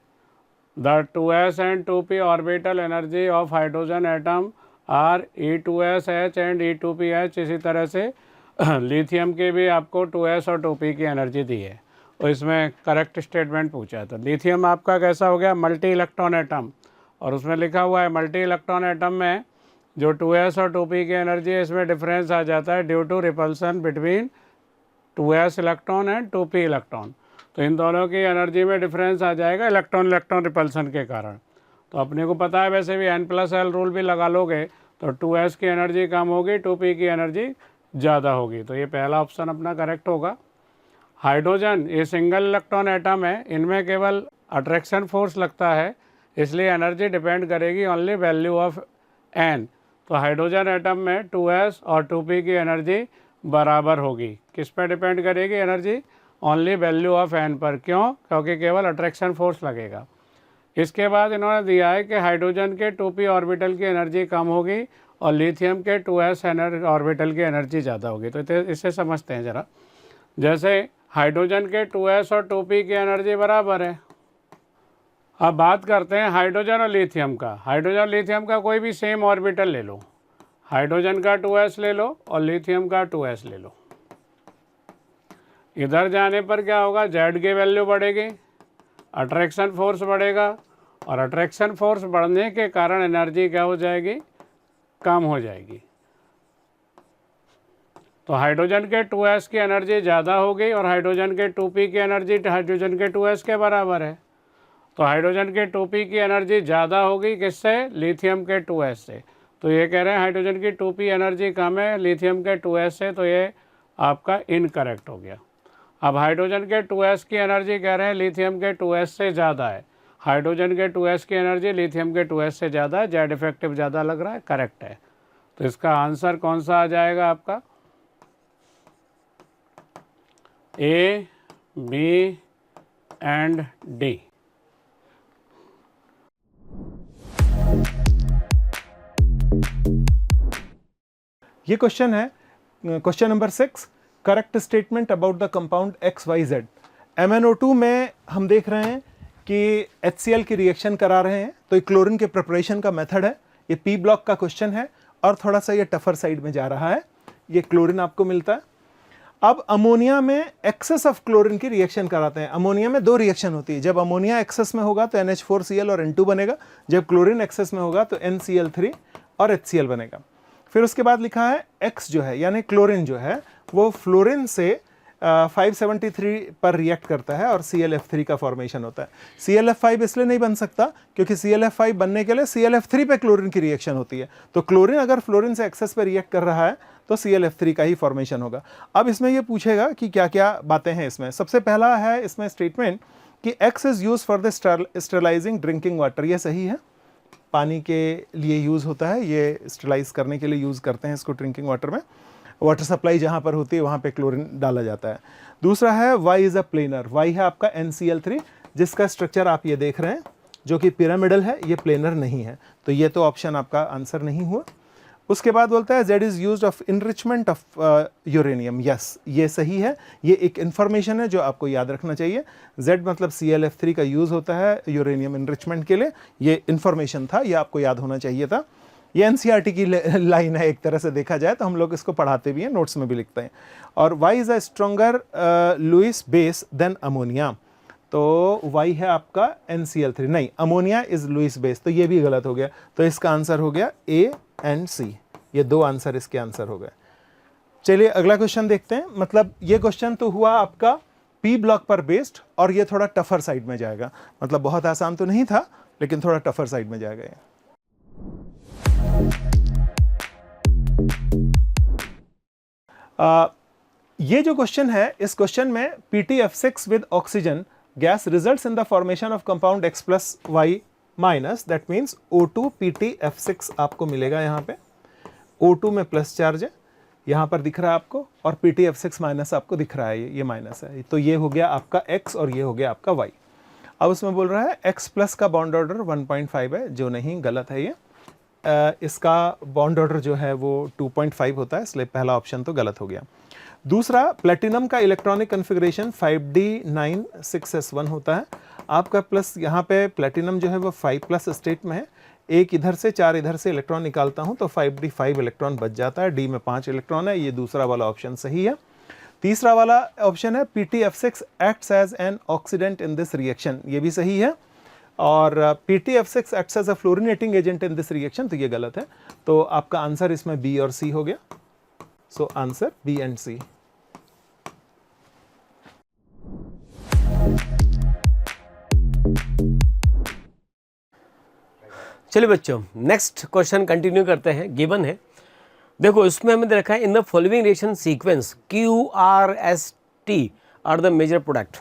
[SPEAKER 5] The 2s and 2p orbital energy of hydrogen atom are E2SH and E2PH। इसी तरह से लिथियम के भी आपको 2s और 2p की एनर्जी दी है और इसमें करेक्ट स्टेटमेंट पूछा है। तो लिथियम आपका कैसा हो गया? मल्टी इलेक्ट्रॉन एटम, और उसमें लिखा हुआ है मल्टी इलेक्ट्रॉन एटम में जो 2s और 2p की एनर्जी है इसमें डिफरेंस आ जाता है due to repulsion between 2s electron and 2p electron. तो इन दोनों की एनर्जी में डिफरेंस आ जाएगा इलेक्ट्रॉन इलेक्ट्रॉन रिपल्सन के कारण। तो अपने को पता है वैसे भी N+L रूल भी लगा लोगे तो 2s की एनर्जी कम होगी, 2p की एनर्जी ज़्यादा होगी। तो ये पहला ऑप्शन अपना करेक्ट होगा। हाइड्रोजन ये सिंगल इलेक्ट्रॉन एटम है, इनमें केवल अट्रैक्शन फोर्स लगता है, इसलिए एनर्जी डिपेंड करेगी ओनली वैल्यू ऑफ N। तो हाइड्रोजन एटम में 2s और 2p की एनर्जी बराबर होगी। किस पर डिपेंड करेगी energy? Only value of N पर। क्यों? क्योंकि केवल अट्रैक्शन फोर्स लगेगा। इसके बाद इन्होंने दिया है कि हाइड्रोजन के 2p ऑर्बिटल की एनर्जी कम होगी और लिथियम के 2s ऑर्बिटल की एनर्जी ज़्यादा होगी। तो इसे समझते हैं ज़रा। जैसे हाइड्रोजन के 2s और 2p की एनर्जी बराबर है। अब बात करते हैं हाइड्रोजन और लिथियम का। हाइड्रोजन और लिथियम का कोई भी सेम ऑर्बिटल ले लो, हाइड्रोजन का 2s ले लो और लिथियम का 2s ले लो। इधर जाने पर क्या होगा? Z की वैल्यू बढ़ेगी, अट्रैक्शन फोर्स बढ़ेगा और अट्रैक्शन फोर्स बढ़ने के कारण एनर्जी क्या हो जाएगी? कम हो जाएगी। तो हाइड्रोजन के 2s की एनर्जी ज़्यादा होगी और हाइड्रोजन के 2p की एनर्जी हाइड्रोजन के 2s के बराबर है। तो हाइड्रोजन के 2p की एनर्जी ज़्यादा होगी किससे? लिथियम के 2s से। तो ये कह रहे हैं हाइड्रोजन की 2p एनर्जी कम है लिथियम के 2s से, तो ये आपका इनकरेक्ट हो गया। अब हाइड्रोजन के 2s की एनर्जी कह रहे हैं लिथियम के 2s से ज़्यादा है। हाइड्रोजन के 2s की एनर्जी लिथियम के 2s से ज़्यादा है, जेड इफेक्टिव ज़्यादा लग रहा है, करेक्ट है। तो इसका आंसर कौन सा आ जाएगा आपका? A, B and D।
[SPEAKER 3] ये क्वेश्चन है question number 6। Correct statement about the compound XYZ। MnO2 में हम देख रहे हैं कि HCl की रिएक्शन करा रहे हैं, तो ये क्लोरीन के प्रिपरेशन का मेथड है। ये P ब्लॉक का क्वेश्चन है और थोड़ा सा ये टफर साइड में जा रहा है। ये क्लोरीन आपको मिलता है। अब अमोनिया में एक्सेस ऑफ क्लोरीन की रिएक्शन कराते हैं। अमोनिया में दो रिएक्शन होती है। जब अमोनिया एक्सेस में होगा तो NH4Cl और N2 बनेगा, जब क्लोरीन एक्सेस में होगा तो NCl3 और HCl बनेगा। फिर उसके बाद लिखा है X जो है यानी क्लोरीन जो है वो फ्लोरीन से 573 पर रिएक्ट करता है और ClF3 का फॉर्मेशन होता है। ClF5 इसलिए नहीं बन सकता क्योंकि ClF5 बनने के लिए ClF3 पे क्लोरीन की रिएक्शन होती है। तो क्लोरीन अगर फ्लोरीन से एक्सेस पे रिएक्ट कर रहा है तो ClF3 का ही फॉर्मेशन होगा। अब इसमें ये पूछेगा कि क्या क्या बातें हैं इसमें। सबसे पहला है इसमें स्टेटमेंट कि X is use for the sterilising drinking water. ये सही है, पानी के लिए यूज़ होता है, ये स्टरलाइज करने के लिए यूज़ करते हैं इसको ड्रिंकिंग वाटर में। वाटर सप्लाई जहाँ पर होती है वहाँ पे क्लोरीन डाला जाता है। दूसरा है Y is a planar. Y है आपका NCl3 जिसका स्ट्रक्चर आप ये देख रहे हैं जो कि पिरामिडल है, ये प्लेनर नहीं है, तो ये तो ऑप्शन आपका आंसर नहीं हुआ। उसके बाद बोलता है Z is used of enrichment of uranium. Yes, ये सही है, ये एक इन्फॉर्मेशन है जो आपको याद रखना चाहिए। Z मतलब ClF3 का यूज़ होता है यूरेनियम इनरिचमेंट के लिए, ये इन्फॉर्मेशन था, ये आपको याद होना चाहिए था। ये NCERT की लाइन है एक तरह से देखा जाए तो, हम लोग इसको पढ़ाते भी हैं, नोट्स में भी लिखते हैं। और Y is a stronger Lewis base than ammonia. तो Y है आपका NCl3, नहीं अमोनिया इज़ लुइस बेस, तो ये भी गलत हो गया। तो इसका आंसर हो गया A एंड C। ये दो आंसर इसके आंसर हो गए। चलिए अगला क्वेश्चन देखते हैं। मतलब ये क्वेश्चन तो हुआ आपका P ब्लॉक पर बेस्ड और ये थोड़ा टफर साइड में जाएगा। मतलब बहुत आसान तो नहीं था लेकिन थोड़ा टफर साइड में जाएगा ये। ये जो क्वेश्चन है, इस क्वेश्चन में PtF6 with oxygen gas results in the formation of compound X plus Y minus, that means O2 PtF6 आपको मिलेगा। यहाँ पे O2 में प्लस चार्ज है, यहाँ पर दिख रहा है आपको, और PtF6 माइनस आपको दिख रहा है, ये माइनस है। तो ये हो गया आपका X और ये हो गया आपका Y। अब उसमें बोल रहा है X प्लस का बॉन्ड ऑर्डर 1.5 है, जो नहीं, गलत है ये। इसका बॉन्ड ऑर्डर जो है वो 2.5 होता है, इसलिए पहला ऑप्शन तो गलत हो गया। दूसरा, प्लेटिनम का इलेक्ट्रॉनिक कन्फिग्रेशन 5D9,6S1 होता है। आपका प्लस, यहाँ पे प्लेटिनम जो है वो 5+ स्टेट में है, एक इधर से 4 इधर से इलेक्ट्रॉन निकालता हूँ तो 5D5 इलेक्ट्रॉन बच जाता है, डी में 5 इलेक्ट्रॉन है। ये दूसरा वाला ऑप्शन सही है। तीसरा वाला ऑप्शन है PtF6 acts as an oxidant in this reaction, ये भी सही है। और PtF6 acts as a fluorinating agent in this reaction, तो ये गलत है। तो आपका आंसर इसमें बी और सी हो गया। सो आंसर बी एंड सी।
[SPEAKER 4] चलिए बच्चों, नेक्स्ट क्वेश्चन कंटिन्यू करते हैं। गिवन है, देखो इसमें हमें दे रखा है in the following reaction sequence QRST are the major product.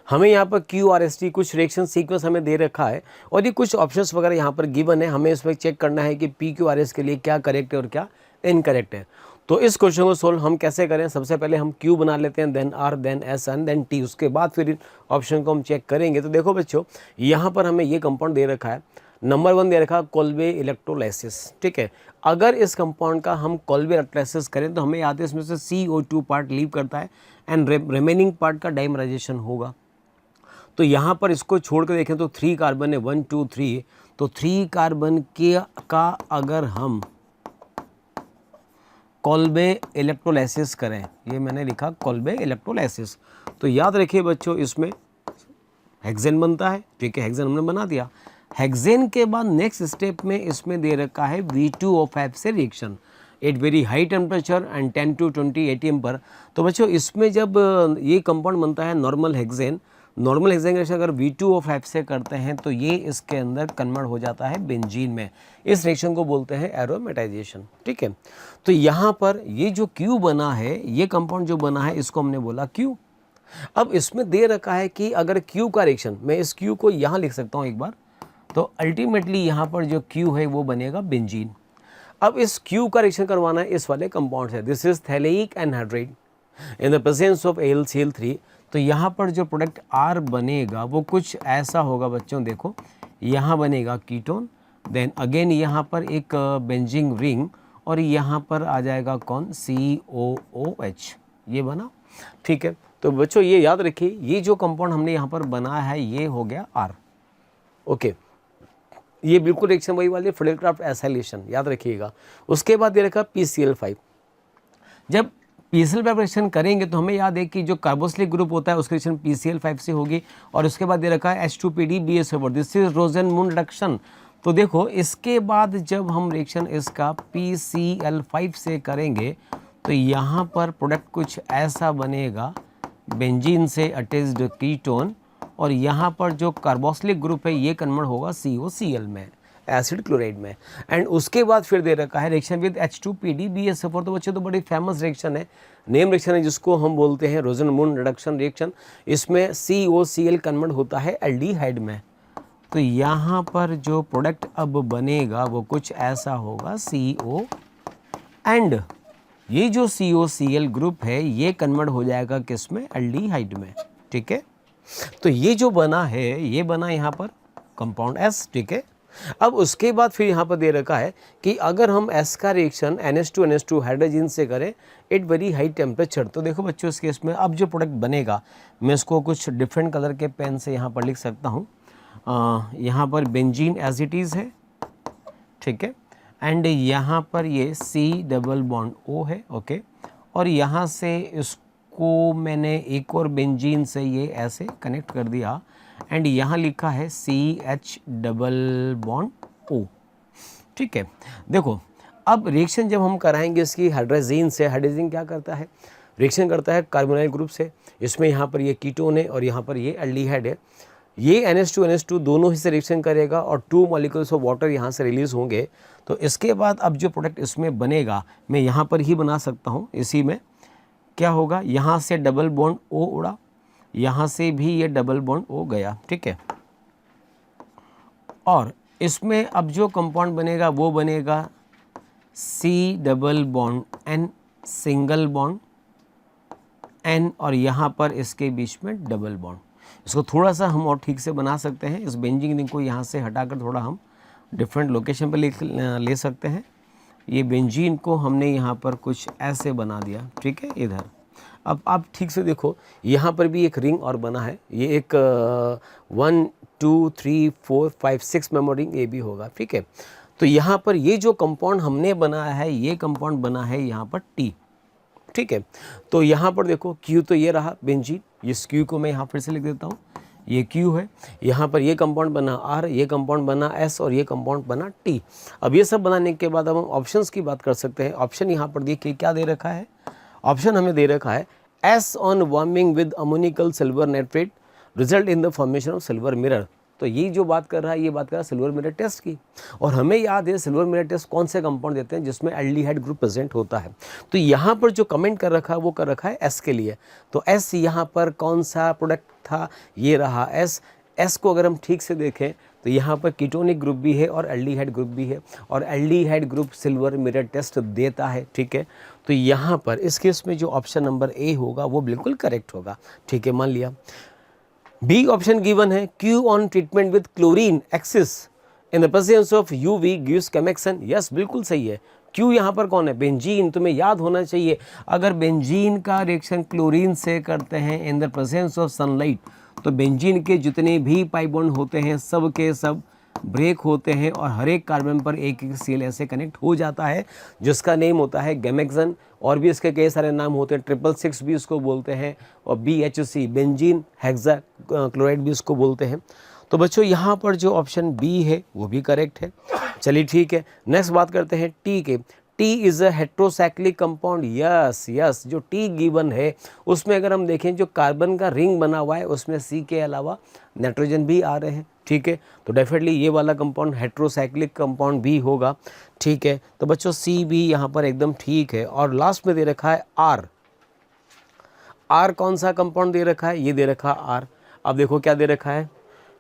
[SPEAKER 4] हमें यहाँ पर QRST कुछ रिएक्शन सीक्वेंस हमें दे रखा है और ये कुछ ऑप्शंस वगैरह यहाँ पर गिवन है। हमें इसमें चेक करना है कि PQRS के लिए क्या करेक्ट है और क्या इनकरेक्ट है। तो इस क्वेश्चन को सोल्व हम कैसे करें? सबसे पहले हम Q बना लेते हैं, then R, then S and then T। उसके बाद फिर ऑप्शन को हम चेक करेंगे। तो देखो बच्चों, यहाँ पर हमें ये कंपाउंड दे रखा है। नंबर 1 दे रखा कोल्बे इलेक्ट्रोलाइसिस, ठीक है। अगर इस कंपाउंड का हम कोल्बे इलेक्ट्रोलाइसिस करें तो हमें याद है इसमें से CO2 पार्ट लीव करता है एंड रिमेनिंग पार्ट का डाइमराइजेशन होगा। तो यहाँ पर इसको छोड़ कर देखें तो 3 कार्बन है, 1 2 3। तो 3 कार्बन का अगर हम कोल्बे इलेक्ट्रोलाइसिस करें, ये मैंने लिखा कोल्बे इलेक्ट्रोलाइसिस, तो याद रखिए बच्चों इसमें हेक्सेन बनता है, ठीक है। हेक्सेन हमने बना दिया। हेक्सेन के बाद नेक्स्ट स्टेप में इसमें दे रखा है V2O5 से reaction at very high temperature and 10 to 20 ATM पर। तो बच्चों इसमें जब ये कंपाउंड बनता है नॉर्मल हेक्सेन रिएक्शन अगर V2O5 से करते हैं तो ये इसके अंदर कन्वर्ट हो जाता है बेंजीन में। इस रिएक्शन को बोलते हैं एरोमेटाइजेशन, ठीक है। तो यहाँ पर ये जो Q बना है, ये कंपाउंड जो बना है इसको हमने बोला Q। अब इसमें दे रखा है कि अगर Q का रिएक्शन, मैं इस Q को यहाँ लिख सकता हूँ एक बार, तो अल्टीमेटली यहाँ पर जो Q है वो बनेगा बेंजीन। अब इस Q का रिएक्शन करवाना है इस वाले कंपाउंड से, this is phthalic anhydride in the presence of AlCl3। तो यहाँ पर जो प्रोडक्ट R बनेगा वो कुछ ऐसा होगा बच्चों, देखो यहाँ बनेगा कीटोन, देन अगेन यहाँ पर एक बेंजीन रिंग और यहाँ पर आ जाएगा कौन, COOH, ये बना, ठीक है। तो बच्चों ये याद रखिए, ये जो कंपाउंड हमने यहाँ पर बनाया है ये हो गया R, ओके। ये बिल्कुल रिएक्शन वही वाली फ्लेलक्राफ्ट एसाइलेशन, याद रखिएगा। उसके बाद ये रखा PCl5। जब PCl5 रिएक्शन करेंगे तो हमें याद है कि जो कार्बोक्सिलिक ग्रुप होता है उसकी रिएक्शन PCl5 से होगी। और उसके बाद ये रखा है H2PD-BSO4, दिस इज रोजेनमुंड रिडक्शन। तो देखो इसके बाद जब हम रिएक्शन इसका PCl5 से करेंगे तो यहाँ पर प्रोडक्ट कुछ ऐसा बनेगा, बेंजीन से अटैच्ड कीटोन, और यहाँ पर जो कार्बोक्सिलिक ग्रुप है ये कन्वर्ट होगा COCl में, एसिड क्लोराइड में। एंड उसके बाद फिर दे रखा है रिएक्शन विद H2PD-BSO4। तो बच्चों तो बड़ी फेमस रिएक्शन है, नेम रिएक्शन है, जिसको हम बोलते हैं रोजेनमुंड रिडक्शन रिएक्शन। इसमें COCl कन्वर्ट होता है एल्डिहाइड में। तो यहाँ पर जो प्रोडक्ट अब बनेगा वो कुछ ऐसा होगा CO, एंड ये जो COCl ग्रुप है ये कन्वर्ट हो जाएगा किस में, एल्डिहाइड में, ठीक है। तो ये जो बना है ये बना यहाँ पर कंपाउंड S, ठीक है। अब उसके बाद फिर यहाँ पर दे रखा है कि अगर हम S का रिएक्शन NH2NH2 हाइड्रोजन से करें एट वेरी हाई टेम्परेचर। तो देखो बच्चों इस केस में अब जो प्रोडक्ट बनेगा, मैं इसको कुछ डिफरेंट कलर के पेन से यहाँ पर लिख सकता हूँ। यहाँ पर बेंजीन एज इट इज़ है, ठीक है, एंड यहाँ पर ये C+O है, ओके। और यहाँ से इसको मैंने एक और बेंजीन से ये ऐसे कनेक्ट कर दिया एंड यहाँ लिखा है CH+O, ठीक है। देखो अब रिएक्शन जब हम कराएंगे इसकी हाइड्रोजन से, हाइड्रोजन क्या करता है, रिएक्शन करता है कार्बोनाइल ग्रुप से। इसमें यहाँ पर ये कीटोन है और यहाँ पर ये एल्डिहाइड है। ये NH2NH2 दोनों ही से रिएक्शन करेगा और 2 मॉलिक्यूल्स ऑफ वाटर यहाँ से रिलीज होंगे। तो इसके बाद अब जो प्रोडक्ट इसमें बनेगा मैं यहाँ पर ही बना सकता हूँ इसी में, क्या होगा, यहाँ से डबल बॉन्ड O उड़ा, यहाँ से भी ये डबल बॉन्ड O गया, ठीक है। और इसमें अब जो कंपाउंड बनेगा वो बनेगा C double bond N, single bond N, और यहाँ पर इसके बीच में डबल बॉन्ड। इसको थोड़ा सा हम और ठीक से बना सकते हैं, इस बेंजीन रिंग को यहाँ से हटाकर थोड़ा हम डिफरेंट लोकेशन पर ले सकते हैं। ये बेंजीन को हमने यहाँ पर कुछ ऐसे बना दिया, ठीक है, इधर। अब आप ठीक से देखो, यहाँ पर भी एक रिंग और बना है, ये एक 1 2 3 4 5 6 मेंबर रिंग ये भी होगा, ठीक है। तो यहाँ पर ये जो कंपाउंड हमने बनाया है, ये कंपाउंड बना है यहाँ पर T, ठीक है। तो यहाँ पर देखो Q तो ये रहा बेंजीन, इस Q को मैं यहाँ फिर से लिख देता हूँ, ये Q है। यहाँ पर ये कंपाउंड बना R, ये कंपाउंड बना S, और ये कंपाउंड बना T। अब ये सब बनाने के बाद अब हम ऑप्शंस की बात कर सकते हैं। ऑप्शन यहाँ पर देखिए क्या दे रखा है, ऑप्शन हमें दे रखा है S on warming with ammoniacal silver nitrate result in the formation of silver mirror. तो ये जो बात कर रहा है, ये बात कर रहा है सिल्वर मिरर टेस्ट की। और हमें याद है सिल्वर मिरर टेस्ट कौन से कंपाउंड देते हैं जिसमें एल्डिहाइड ग्रुप प्रेजेंट होता है। तो यहाँ पर जो कमेंट कर रखा है वो कर रखा है S के लिए। तो S यहाँ पर कौन सा प्रोडक्ट था, ये रहा S। S को अगर हम ठीक से देखें तो यहाँ पर कीटोनिक ग्रुप भी है और एल्डिहाइड ग्रुप भी है, और aldehyde group silver mirror test देता है, ठीक है। तो यहाँ पर इस केस में जो ऑप्शन नंबर A होगा वो बिल्कुल करेक्ट होगा, ठीक है, मान लिया। बी ऑप्शन गिवन है Q on treatment with chlorine excess in the presence of UV gives कैमेक्सन। यस, बिल्कुल सही है। Q यहाँ पर कौन है, बेंजीन। तुम्हें याद होना चाहिए, अगर बेंजीन का रिएक्शन क्लोरीन से करते हैं इन द प्रेजेंस ऑफ सनलाइट, तो बेंजीन के जितने भी पाई बॉन्ड होते हैं सब के सब ब्रेक होते हैं, और हर एक कार्बन पर एक एक सीएल ऐसे कनेक्ट हो जाता है जिसका नेम होता है गैमेक्सन। और भी इसके कई सारे नाम होते हैं, 666 भी इसको बोलते हैं, और BHC बेंजीन हेक्सा क्लोराइड भी इसको बोलते हैं। तो बच्चों यहाँ पर जो ऑप्शन बी है वो भी करेक्ट है। चलिए ठीक है, नेक्स्ट बात करते हैं टी के। T is a heterocyclic compound. Yes, जो टी गिवन है उसमें अगर हम देखें जो कार्बन का रिंग बना हुआ है उसमें सी के अलावा नाइट्रोजन भी आ रहे हैं, ठीक है। तो डेफिनेटली ये वाला कंपाउंड हेट्रोसाइक्लिक कंपाउंड भी होगा, ठीक है। तो बच्चों सी भी यहाँ पर एकदम ठीक है। और लास्ट में दे रखा है आर। आर कौन सा कंपाउंड दे रखा है, ये दे रखा आर। अब देखो क्या दे रखा है,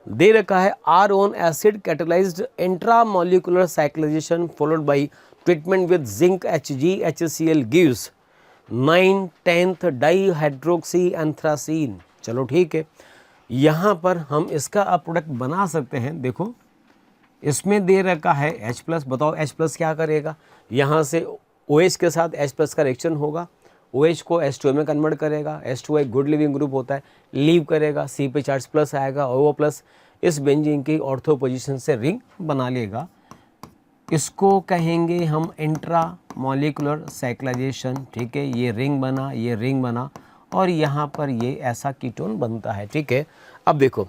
[SPEAKER 4] दे रखा है R on acid catalysed intramolecular cyclisation followed by treatment with zinc HgHCl gives 9/10 dihydroxy anthracene. चलो ठीक है, यहाँ पर हम इसका अब प्रोडक्ट बना सकते हैं। देखो इसमें दे रखा है H+, बताओ H+ क्या करेगा, यहाँ से OH के साथ H+ का रिएक्शन होगा, OH को H2 में कन्वर्ट करेगा, H2 एक गुड लिविंग ग्रुप होता है, लीव करेगा, C पे चार्ज प्लस आएगा, OO+ इस बेंजीन की ऑर्थो पोजीशन से रिंग बना लेगा। इसको कहेंगे हम इंट्रा मॉलिकुलर साइक्लाइजेशन, ठीक है। ये रिंग बना, ये रिंग बना, और यहाँ पर ये ऐसा कीटोन बनता है, ठीक है। अब देखो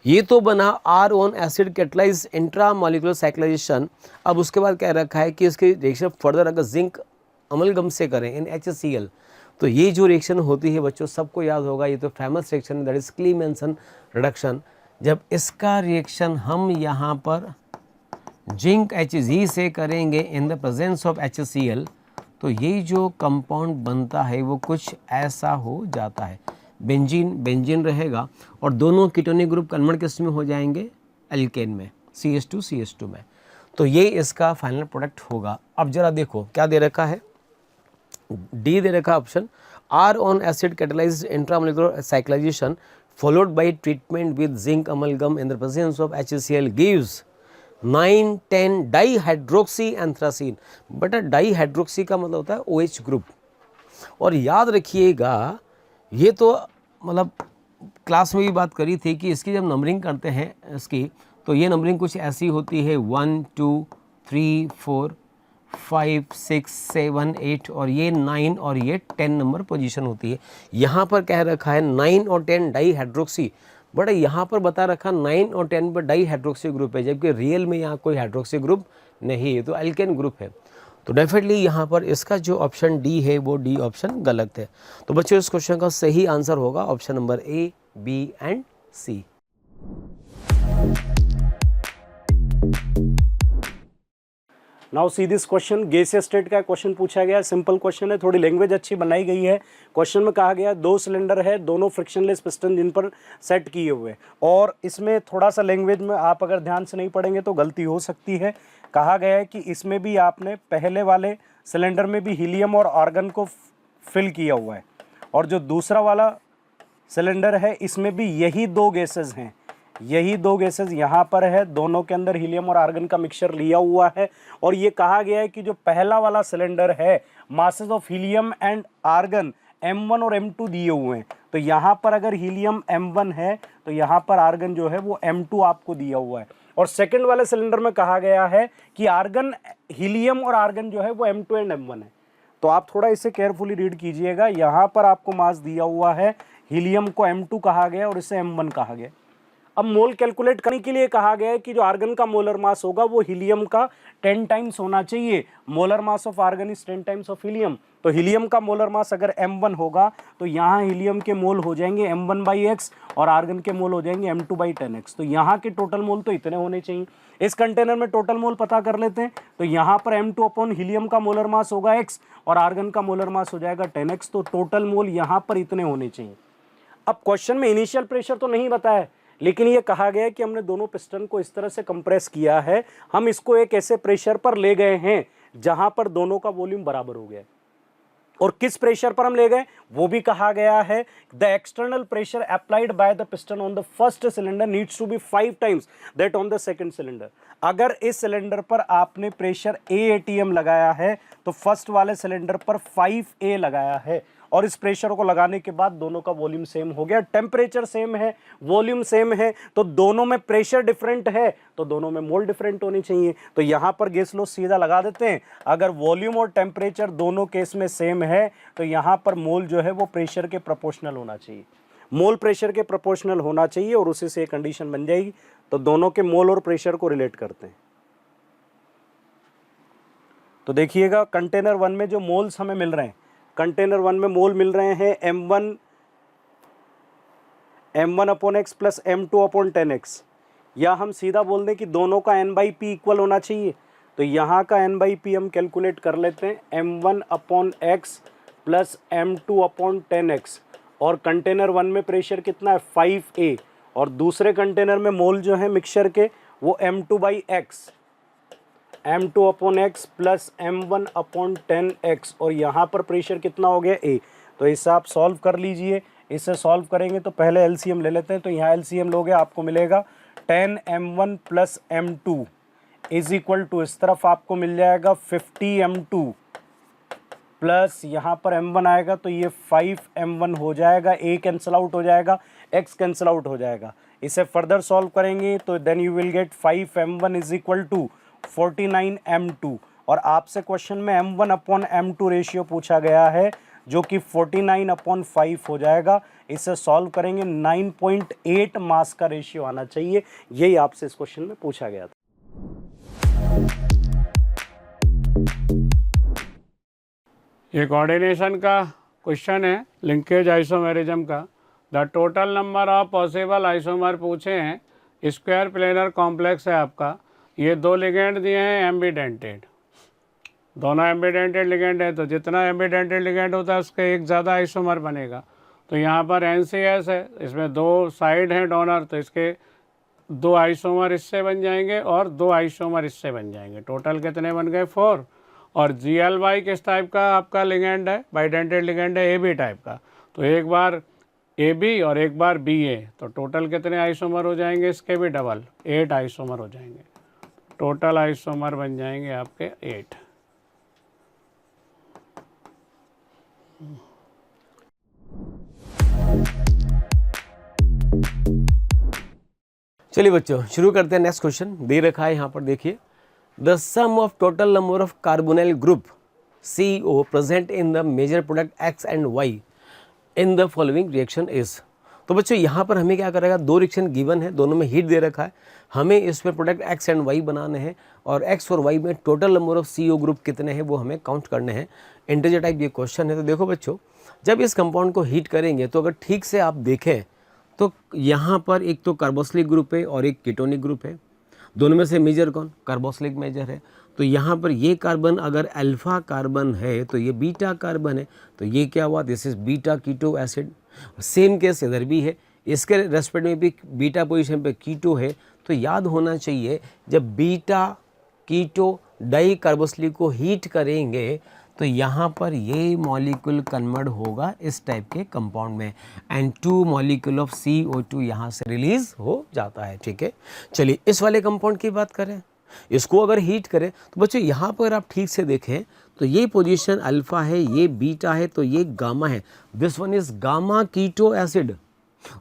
[SPEAKER 4] ये तो बना R on acid catalyse intra molecular cyclisation. अब उसके बाद क्या रखा है कि इसकी रिएक्शन फर्दर अगर जिंक अमलगम से करें इन HCl, तो ये जो रिएक्शन होती है बच्चों सबको याद होगा, ये तो famous reaction that is क्लीमेंसन reduction. जब इसका रिएक्शन हम यहाँ पर जिंक Hg से करेंगे इन द प्रेजेंस ऑफ HCl, तो ये जो कंपाउंड बनता है वो कुछ ऐसा हो जाता है। बेंजीन रहेगा और दोनों कीटोनिक ग्रुप कन्वर्ट किस में हो जाएंगे, एल्केन में, CH2 में। तो ये इसका फाइनल प्रोडक्ट होगा। अब जरा देखो क्या दे रखा है, डी दे रखा option R on acid catalysed intramolecular cyclisation followed by treatment with zinc amalgam in the presence of HCl gives 9/10 dihydroxy anthracene. बेटा डाईहाइड्रोक्सी का मतलब होता है OH ग्रुप। और याद रखिएगा ये तो मतलब क्लास में भी बात करी थी कि इसकी जब नंबरिंग करते हैं इसकी, तो ये नंबरिंग कुछ ऐसी होती है 1 2 3 4 5 6 7 8 और ये 9 और ये 10 नंबर पोजीशन होती है। यहाँ पर कह रखा है 9 और 10 डाईहाइड्रोक्सी, बट यहाँ पर बता रखा 9 और 10 पर डाईहाइड्रोक्सी ग्रुप है, जबकि रियल में यहाँ कोई हाइड्रोक्सी ग्रुप नहीं है, तो एल्केन ग्रुप है। तो डेफिनेटली यहाँ पर इसका जो ऑप्शन डी है वो डी ऑप्शन गलत है। तो बच्चों इस क्वेश्चन का सही आंसर होगा option number A, B and C।
[SPEAKER 1] Now see this question, गैसीय स्टेट का क्वेश्चन पूछा गया है, सिंपल क्वेश्चन है, थोड़ी लैंग्वेज अच्छी बनाई गई है। क्वेश्चन में कहा गया 2 सिलेंडर है, दोनों फ्रिक्शनलेस पिस्टन जिन पर सेट किए हुए, और इसमें थोड़ा सा लैंग्वेज में आप अगर ध्यान से नहीं पढ़ेंगे तो गलती हो सकती है। कहा गया है कि इसमें भी आपने पहले वाले सिलेंडर में भी हीलियम और आर्गन को फिल किया हुआ है, और जो दूसरा वाला सिलेंडर है इसमें भी यही 2 गैसेज हैं, यही 2 गैसेज यहाँ पर है, दोनों के अंदर हीलियम और आर्गन का मिक्सचर लिया हुआ है। और ये कहा गया है कि जो पहला वाला सिलेंडर है, masses of helium and argon M1 और M2 दिए हुए हैं, तो यहाँ पर अगर हीलियम M1 है तो यहाँ पर आर्गन जो है वो M2 आपको दिया हुआ है। और सेकंड वाले सिलेंडर में कहा गया है कि आर्गन, हीलियम और आर्गन जो है वो M2 एंड M1 है। तो आप थोड़ा इसे केयरफुली रीड कीजिएगा, यहाँ पर आपको मास दिया हुआ है, हीलियम को M2 कहा गया और इसे M1 कहा गया। अब मोल कैलकुलेट करने के लिए कहा गया है कि जो आर्गन का मोलर मास होगा वो हीलियम का 10 टाइम्स होना चाहिए। Molar mass of argon is 10 times of helium. तो हीलियम का मोलर मास अगर M1 होगा तो यहाँ हीलियम के मोल हो जाएंगे M1/x और आर्गन के मोल हो जाएंगे M2/10x। तो यहाँ के टोटल मोल तो इतने होने चाहिए। इस कंटेनर में टोटल मोल पता कर लेते हैं, तो यहाँ पर M2 अपॉन हीलियम का मोलर मास होगा x और आर्गन का मोलर मास हो जाएगा 10x। तो टोटल मोल यहाँ पर इतने होने चाहिए। अब क्वेश्चन में इनिशियल प्रेशर तो नहीं बताया, लेकिन ये कहा गया है कि हमने दोनों पिस्टन को इस तरह से कंप्रेस किया है, हम इसको एक ऐसे प्रेशर पर ले गए हैं जहां पर दोनों का वॉल्यूम बराबर हो गया है। और किस प्रेशर पर हम ले गए वो भी कहा गया है, the external pressure applied by the piston on the first cylinder needs to be 5 times that on the second cylinder. अगर इस सिलेंडर पर आपने प्रेशर AATM लगाया है तो फर्स्ट वाले सिलेंडर पर 5A लगाया है, और इस प्रेशर को लगाने के बाद दोनों का वॉल्यूम सेम हो गया। टेम्परेचर सेम है, वॉल्यूम सेम है, तो दोनों में प्रेशर डिफरेंट है तो दोनों में मोल डिफरेंट होनी चाहिए। तो यहां पर गेस लॉ सीधा लगा देते हैं, अगर वॉल्यूम और टेम्परेचर दोनों केस में सेम है तो यहां पर मोल जो है वो प्रेशर के प्रोपोर्शनल होना चाहिए, मोल प्रेशर के प्रोपोर्शनल होना चाहिए, और उसी से कंडीशन बन जाएगी। तो दोनों के मोल और प्रेशर को रिलेट करते हैं। तो देखिएगा कंटेनर 1 में जो मोल्स हमें मिल रहे हैं, कंटेनर 1 में मोल मिल रहे हैं M1 upon x plus M2 upon 10x, या हम सीधा बोल दें कि दोनों का N/P इक्वल होना चाहिए। तो यहाँ का N/P हम कैलकुलेट कर लेते हैं, M1 upon x plus M2 upon 10x, और कंटेनर 1 में प्रेशर कितना है 5A, और दूसरे कंटेनर में मोल जो है मिक्सचर के वो M2/x, M2 upon x plus M1 upon 10x, और यहाँ पर प्रेशर कितना हो गया A। तो इसे आप सॉल्व कर लीजिए। इसे सॉल्व करेंगे तो पहले LCM ले लेते हैं, तो यहाँ LCM लोगे आपको मिलेगा 10M1 plus M2 is equal to, इस तरफ आपको मिल जाएगा 50M2 प्लस यहाँ पर M1 आएगा तो ये 5M1 हो जाएगा, A कैंसिल आउट हो जाएगा, X कैंसिल आउट हो जाएगा। इसे फर्दर सॉल्व करेंगे तो then you will get 5M1 is equal to 49M2, और आपसे क्वेश्चन में M1 अपॉन M2 रेशियो पूछा गया है जो कि 49/5 हो जाएगा। इसे सॉल्व करेंगे 9.8 मास का रेशियो आना चाहिए, यही आपसे इस क्वेश्चन में पूछा गया था।
[SPEAKER 5] ये कोऑर्डिनेशन का क्वेश्चन है, लिंकेज आइसोमेरिज्म का। The total number of possible isomer पूछे हैं, स्क्वायर प्लेनर कॉम्प्लेक्स है आपका। ये 2 लिगेंड दिए हैं एम्बिडेंटेड, दोनों एम्बिडेंटेड लिगेंड है, तो जितना एम्बिडेंटेड लिगेंड होता है उसका एक ज़्यादा आइसोमर बनेगा। तो यहाँ पर NCS है, इसमें 2 साइड हैं डोनर, तो इसके 2 आइसोमर इससे बन जाएंगे और 2 आइसोमर इससे बन जाएंगे। टोटल कितने बन गए 4। और GLY किस टाइप का आपका लिगेंड है, बाइडेंटेड लिगेंड है AB टाइप का, तो एक बार AB और एक बार BA, तो टोटल कितने आइसोमर हो जाएंगे इसके भी डबल, 8 आइसोमर हो जाएंगे। टोटल आइसोमर बन जाएंगे आपके 8।
[SPEAKER 4] चलिए बच्चों शुरू करते हैं। नेक्स्ट क्वेश्चन दे रखा है यहाँ पर, देखिए the sum of total number of carbonyl group CO present in the major product X and Y in the following reaction is. तो बच्चों यहाँ पर हमें क्या करेगा, 2 रिएक्शन गिवन है, दोनों में हीट दे रखा है, हमें इस पर प्रोडक्ट X एंड Y बनाने हैं, और X और Y में total number of CO group कितने हैं वो हमें काउंट करने हैं। इंटीजर टाइप ये क्वेश्चन है। तो देखो बच्चों, जब इस कंपाउंड को हीट करेंगे तो अगर ठीक से आप देखें तो यहाँ पर एक तो कार्बोक्सिलिक ग्रुप है और एक कीटोनिक ग्रुप है। दोनों में से मेजर कौन, कार्बोक्सिलिक मेजर है। तो यहाँ पर ये कार्बन अगर अल्फा कार्बन है तो ये बीटा कार्बन है, तो ये क्या हुआ, this is beta keto acid. Same case इधर भी है, इसके रेस्पेक्ट में भी बीटा पोजीशन पे कीटो है। तो याद होना चाहिए जब बीटा कीटो डाई कार्बोक्सिलिक को हीट करेंगे तो यहाँ पर ये मॉलिक्यूल कन्वर्ट होगा इस टाइप के कंपाउंड में एंड 2 मॉलिक्यूल ऑफ CO2 यहाँ से रिलीज हो जाता है। ठीक है, चलिए इस वाले कंपाउंड की बात करें, इसको अगर हीट करें तो बच्चों यहाँ पर आप ठीक से देखें तो ये पोजीशन अल्फा है, ये बीटा है, तो ये गामा है। This one is gamma keto acid,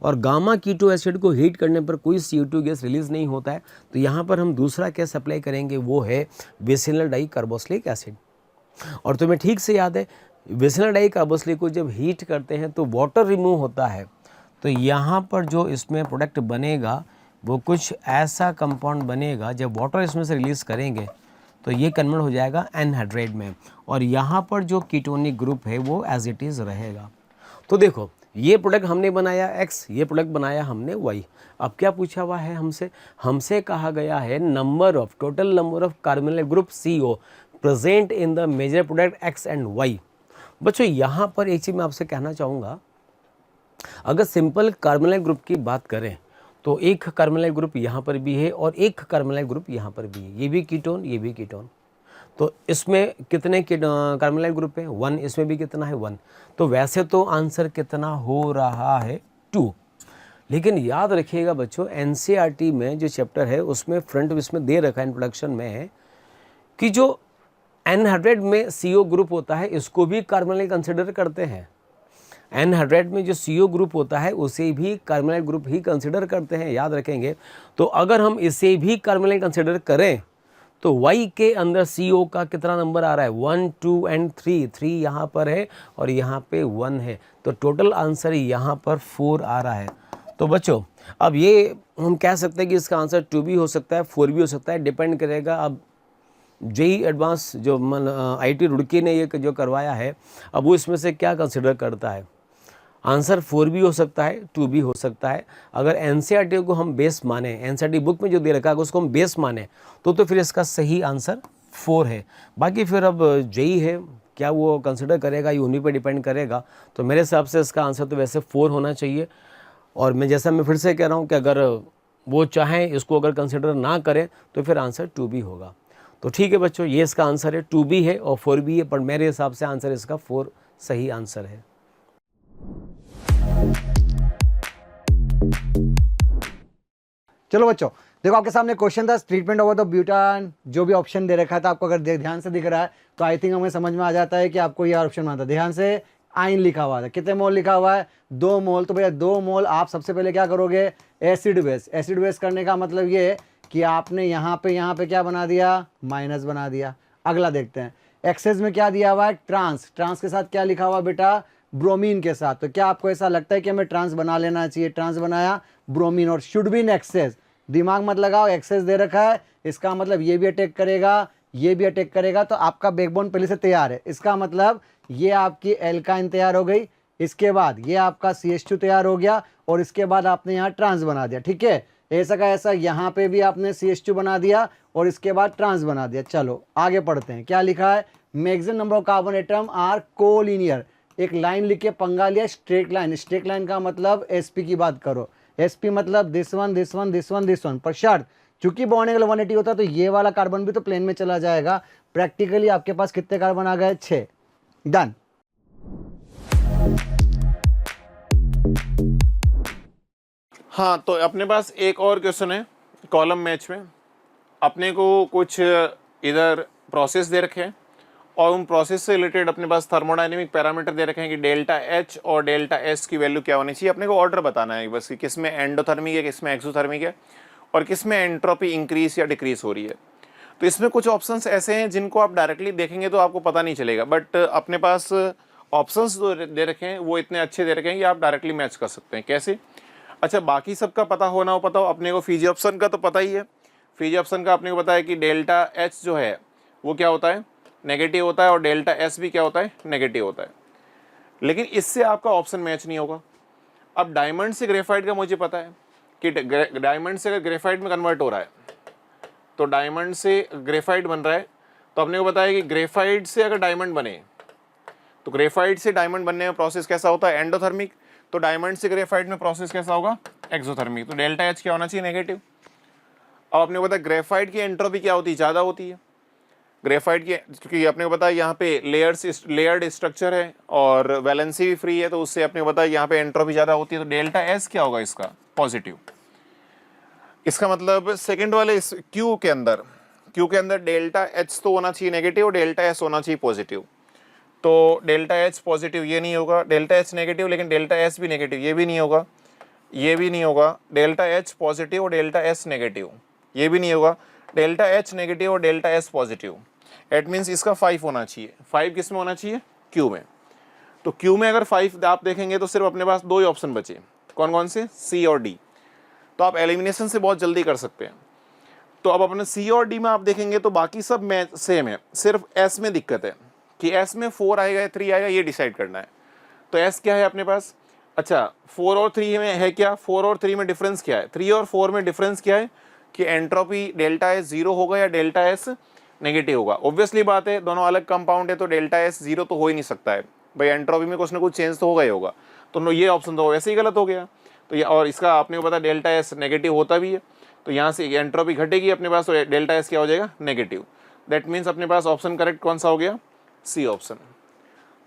[SPEAKER 4] और गामा कीटो एसिड को हीट करने पर कोई CO2 गैस रिलीज नहीं होता है। तो यहाँ पर हम दूसरा गैस अप्लाई करेंगे, वो है विसिनल डाई कार्बोक्सिलिक एसिड। और तुम्हें ठीक से याद है विसिनल डाई कार्बोक्सिलिक को जब हीट करते हैं तो वाटर रिमूव होता है, तो यहाँ पर जो इसमें प्रोडक्ट बनेगा वो कुछ ऐसा कंपाउंड बनेगा, जब वाटर इसमें से रिलीज करेंगे तो ये कन्वर्ट हो जाएगा एनहाइड्राइड में, और यहाँ पर जो कीटोनिक ग्रुप है वो एज इट इज़ रहेगा। तो देखो ये प्रोडक्ट हमने बनाया X, ये प्रोडक्ट बनाया हमने Y। अब क्या पूछा हुआ है हमसे कहा गया है total number of carbonyl group CO present in the major product X and Y। बच्चों यहाँ पर एक चीज़ मैं आपसे कहना चाहूँगा, अगर सिंपल कार्बोनिल ग्रुप की बात करें तो एक कार्बोनिल ग्रुप यहाँ पर भी है और एक कार्बोनिल ग्रुप यहाँ पर भी है, ये भी कीटोन ये भी कीटोन। तो इसमें कितने कार्बोनिल ग्रुप है 1, इसमें भी कितना है 1। तो वैसे तो आंसर कितना हो रहा है 2। लेकिन याद रखिएगा बच्चों NCERT में जो चैप्टर है उसमें फ्रंट इसमें दे रखा है इंट्रोडक्शन में है कि जो एनहाइड्राइड में CO ग्रुप होता है इसको भी कार्बोनिल कंसिडर करते हैं। एनहाइड्राइड में जो CO ग्रुप होता है उसे भी कार्बोनिल ग्रुप ही कंसिडर करते हैं, याद रखेंगे। तो अगर हम इसे भी कार्बोनिल कंसिडर करें तो Y के अंदर CO का कितना नंबर आ रहा है 1, 2 एंड 3 यहाँ पर है और यहाँ पे 1 है, तो टोटल आंसर यहाँ पर 4 आ रहा है। तो बच्चों अब ये हम कह सकते हैं कि इसका आंसर 2 भी हो सकता है 4 भी हो सकता है, डिपेंड करेगा। अब JEE एडवांस जो IIT रुड़की ने ये जो करवाया है अब वो इसमें से क्या कंसिडर करता है, आंसर 4 भी हो सकता है 2 भी हो सकता है। अगर NCERT को हम बेस माने, NCERT बुक में जो दे रखा है उसको हम बेस माने तो फिर इसका सही आंसर 4 है। बाकी फिर अब JEE है, क्या वो कंसिडर करेगा ये उन्हीं पे डिपेंड करेगा। तो मेरे हिसाब से इसका आंसर तो वैसे 4 होना चाहिए। और मैं फिर से कह रहा हूँ कि अगर वो चाहें इसको अगर कंसिडर ना करें तो फिर आंसर 2 भी होगा। तो ठीक है बच्चों, ये इसका आंसर है, 2 भी है और 4 भी है, पर मेरे हिसाब से आंसर इसका 4 सही आंसर है।
[SPEAKER 6] चलो बच्चों देखो आपके सामने क्वेश्चन था ट्रीटमेंट ओवर द ब्यूटान, जो भी ऑप्शन दे रखा था आपको अगर ध्यान से दिख रहा है तो आई थिंक हमें समझ में आ जाता है कि आपको ये ऑप्शन माना था। ध्यान से आयन लिखा हुआ था, कितने मोल लिखा हुआ है 2 मोल। तो भैया 2 मोल आप सबसे पहले क्या करोगे एसिड बेस। एसिड बेस करने का मतलब ये कि आपने यहाँ पे क्या बना दिया माइनस बना दिया। अगला देखते हैं एक्सेस में क्या दिया हुआ है ट्रांस। ट्रांस के साथ क्या लिखा हुआ बेटा ब्रोमीन के साथ। तो क्या आपको ऐसा लगता है कि हमें ट्रांस बना लेना चाहिए, ट्रांस बनाया ब्रोमीन और शुड बी इन एक्सेस। दिमाग मत लगाओ एक्सेस दे रखा है इसका मतलब ये भी अटैक करेगा ये भी अटैक करेगा, तो आपका बैकबोन पहले से तैयार है। इसका मतलब ये आपकी एल्काइन तैयार हो गई, इसके बाद ये आपका CH2 तैयार हो गया और इसके बाद आपने यहाँ ट्रांस बना दिया। ठीक है, ऐसा का ऐसा यहाँ पे भी आपने CH2 बना दिया और इसके बाद ट्रांस बना दिया। चलो आगे पढ़ते हैं, क्या लिखा है maximum number of carbon atom are collinear. एक लाइन लिख के पंगा लिया स्ट्रेट लाइन। स्ट्रेट लाइन का मतलब SP की बात करो, SP मतलब this one this one this one this one, पर शर्त चूंकि बॉन्ड एंगल 180 होता है तो ये वाला कार्बन भी तो प्लेन में चला जाएगा। प्रैक्टिकली आपके पास कितने कार्बन आ गए 6। डन।
[SPEAKER 7] हाँ, तो अपने पास एक और क्वेश्चन है कॉलम मैच में। अपने को कुछ इधर प्रोसेस दे रखे हैं और उन प्रोसेस से रिलेटेड अपने पास थर्मोडायनेमिक पैरामीटर दे रखे हैं कि डेल्टा H और डेल्टा S की वैल्यू क्या होनी चाहिए। अपने को ऑर्डर बताना है बस कि किस में एंडोथर्मिक है, किस में एक्सोथर्मिक है और किस में एंट्रोपी इंक्रीज या डिक्रीज हो रही है। तो इसमें कुछ ऑप्शंस ऐसे हैं जिनको आप डायरेक्टली देखेंगे तो आपको पता नहीं चलेगा, बट अपने पास ऑप्शंस जो दे रखे हैं वो इतने अच्छे दे रखे हैं कि आप डायरेक्टली मैच कर सकते हैं। कैसे? अच्छा, बाकी सबका पता हो ना हो पता हो, अपने को फीजी ऑप्शन का तो पता ही है। फीजी ऑप्शन का अपने को पता है कि डेल्टा H जो है वो क्या होता है नेगेटिव होता है और डेल्टा S भी क्या होता है नेगेटिव होता है। लेकिन इससे आपका ऑप्शन मैच नहीं होगा। अब डायमंड से ग्रेफाइट का मुझे पता है कि डायमंड से अगर ग्रेफाइट में कन्वर्ट हो रहा है तो डायमंड से ग्रेफाइट बन रहा है तो आपने को बताया कि ग्रेफाइट से अगर डायमंड बने तो ग्रेफाइट से डायमंड बनने में प्रोसेस कैसा होता है, एंडोथर्मिक। तो डायमंड से ग्रेफाइट में प्रोसेस कैसा होगा, एक्सोथर्मिक। तो डेल्टा एच क्या होना चाहिए, नेगेटिव। अब आपने को बताया ग्रेफाइट की एंट्रोपी क्या होती है, ज़्यादा होती है ग्रेफाइट की, क्योंकि आपने को बताया यहाँ पे लेयर्ड स्ट्रक्चर है और वैलेंसी भी फ्री है, तो उससे आपने को बताया यहाँ पे एंट्रोपी ज़्यादा होती है। तो डेल्टा एस क्या होगा इसका, पॉजिटिव। इसका मतलब सेकंड वाले इस क्यू के अंदर डेल्टा एच तो होना चाहिए नेगेटिव और डेल्टा एस होना चाहिए पॉजिटिव। तो डेल्टा एच पॉजिटिव ये नहीं होगा, डेल्टा एच नेगेटिव लेकिन डेल्टा एस भी नेगेटिव, ये भी नहीं होगा, ये भी नहीं होगा। डेल्टा एच पॉजिटिव और डेल्टा एस नेगेटिव, ये भी नहीं होगा। डेल्टा एच नेगेटिव और delta S positive, it means इसका 5 होना चाहिए। 5 किस में होना चाहिए, क्यू में। तो क्यू में अगर 5 आप देखेंगे तो सिर्फ अपने पास 2 ही ऑप्शन बचे, कौन कौन से, सी और डी। तो आप एलिमिनेशन से बहुत जल्दी कर सकते हैं। तो अब अपने सी और डी में आप देखेंगे तो बाकी सब में सेम है, सिर्फ एस में दिक्कत है कि एस में 4 आएगा या 3 आएगा, ये डिसाइड करना है। तो एस क्या है अपने पास, अच्छा 4 और 3 में है क्या, 4 और 3 में डिफरेंस क्या है, 3 और 4 में डिफरेंस क्या है कि एंट्रोपी डेल्टा एस 0 होगा या डेल्टा एस नेगेटिव होगा। ऑब्वियसली बात है, दोनों अलग कंपाउंड है तो डेल्टा एस 0 तो हो ही नहीं सकता है भाई, एंट्रोपी में कुछ ना कुछ चेंज तो होगा ही होगा। तो ये ऑप्शन तो वैसे ही गलत हो गया। तो ये, और इसका आपने को पता डेल्टा एस नेगेटिव होता भी है, तो यहाँ से एंट्रोपी घटेगी अपने पास, तो डेल्टा एस क्या हो जाएगा, नेगेटिव। दैट मीन्स अपने पास ऑप्शन करेक्ट कौन सा हो गया, सी ऑप्शन।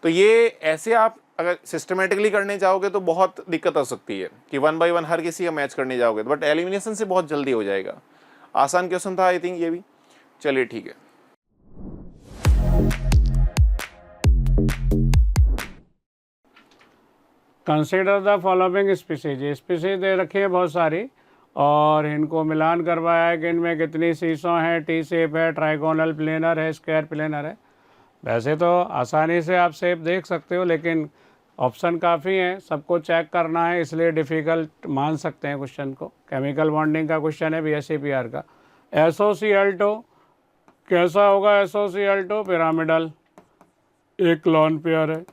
[SPEAKER 7] तो ये ऐसे आप अगर सिस्टमेटिकली करने जाओगे तो बहुत दिक्कत हो सकती है कि 1 by 1 हर किसी का मैच करने जाओगे, बट एलिमिनेशन से बहुत जल्दी हो जाएगा। आसान क्वेश्चन था आई थिंक ये भी। चलिए ठीक है।
[SPEAKER 5] Consider the following species, species दे रखी है बहुत सारी और इनको मिलान करवाया है कि इनमें कितनी सीसों हैं, टी शेप है, ट्राइगोनल प्लेनर है, स्क्वायर प्लेनर है। वैसे तो आसानी से आप शेप देख सकते हो लेकिन ऑप्शन काफ़ी हैं, सबको चेक करना है इसलिए डिफ़िकल्ट मान सकते हैं क्वेश्चन को। केमिकल बॉन्डिंग का क्वेश्चन है BSc-PR का। SOCl2 कैसा होगा, SOCl2 पिरामिडल, एक लॉन पेयर है।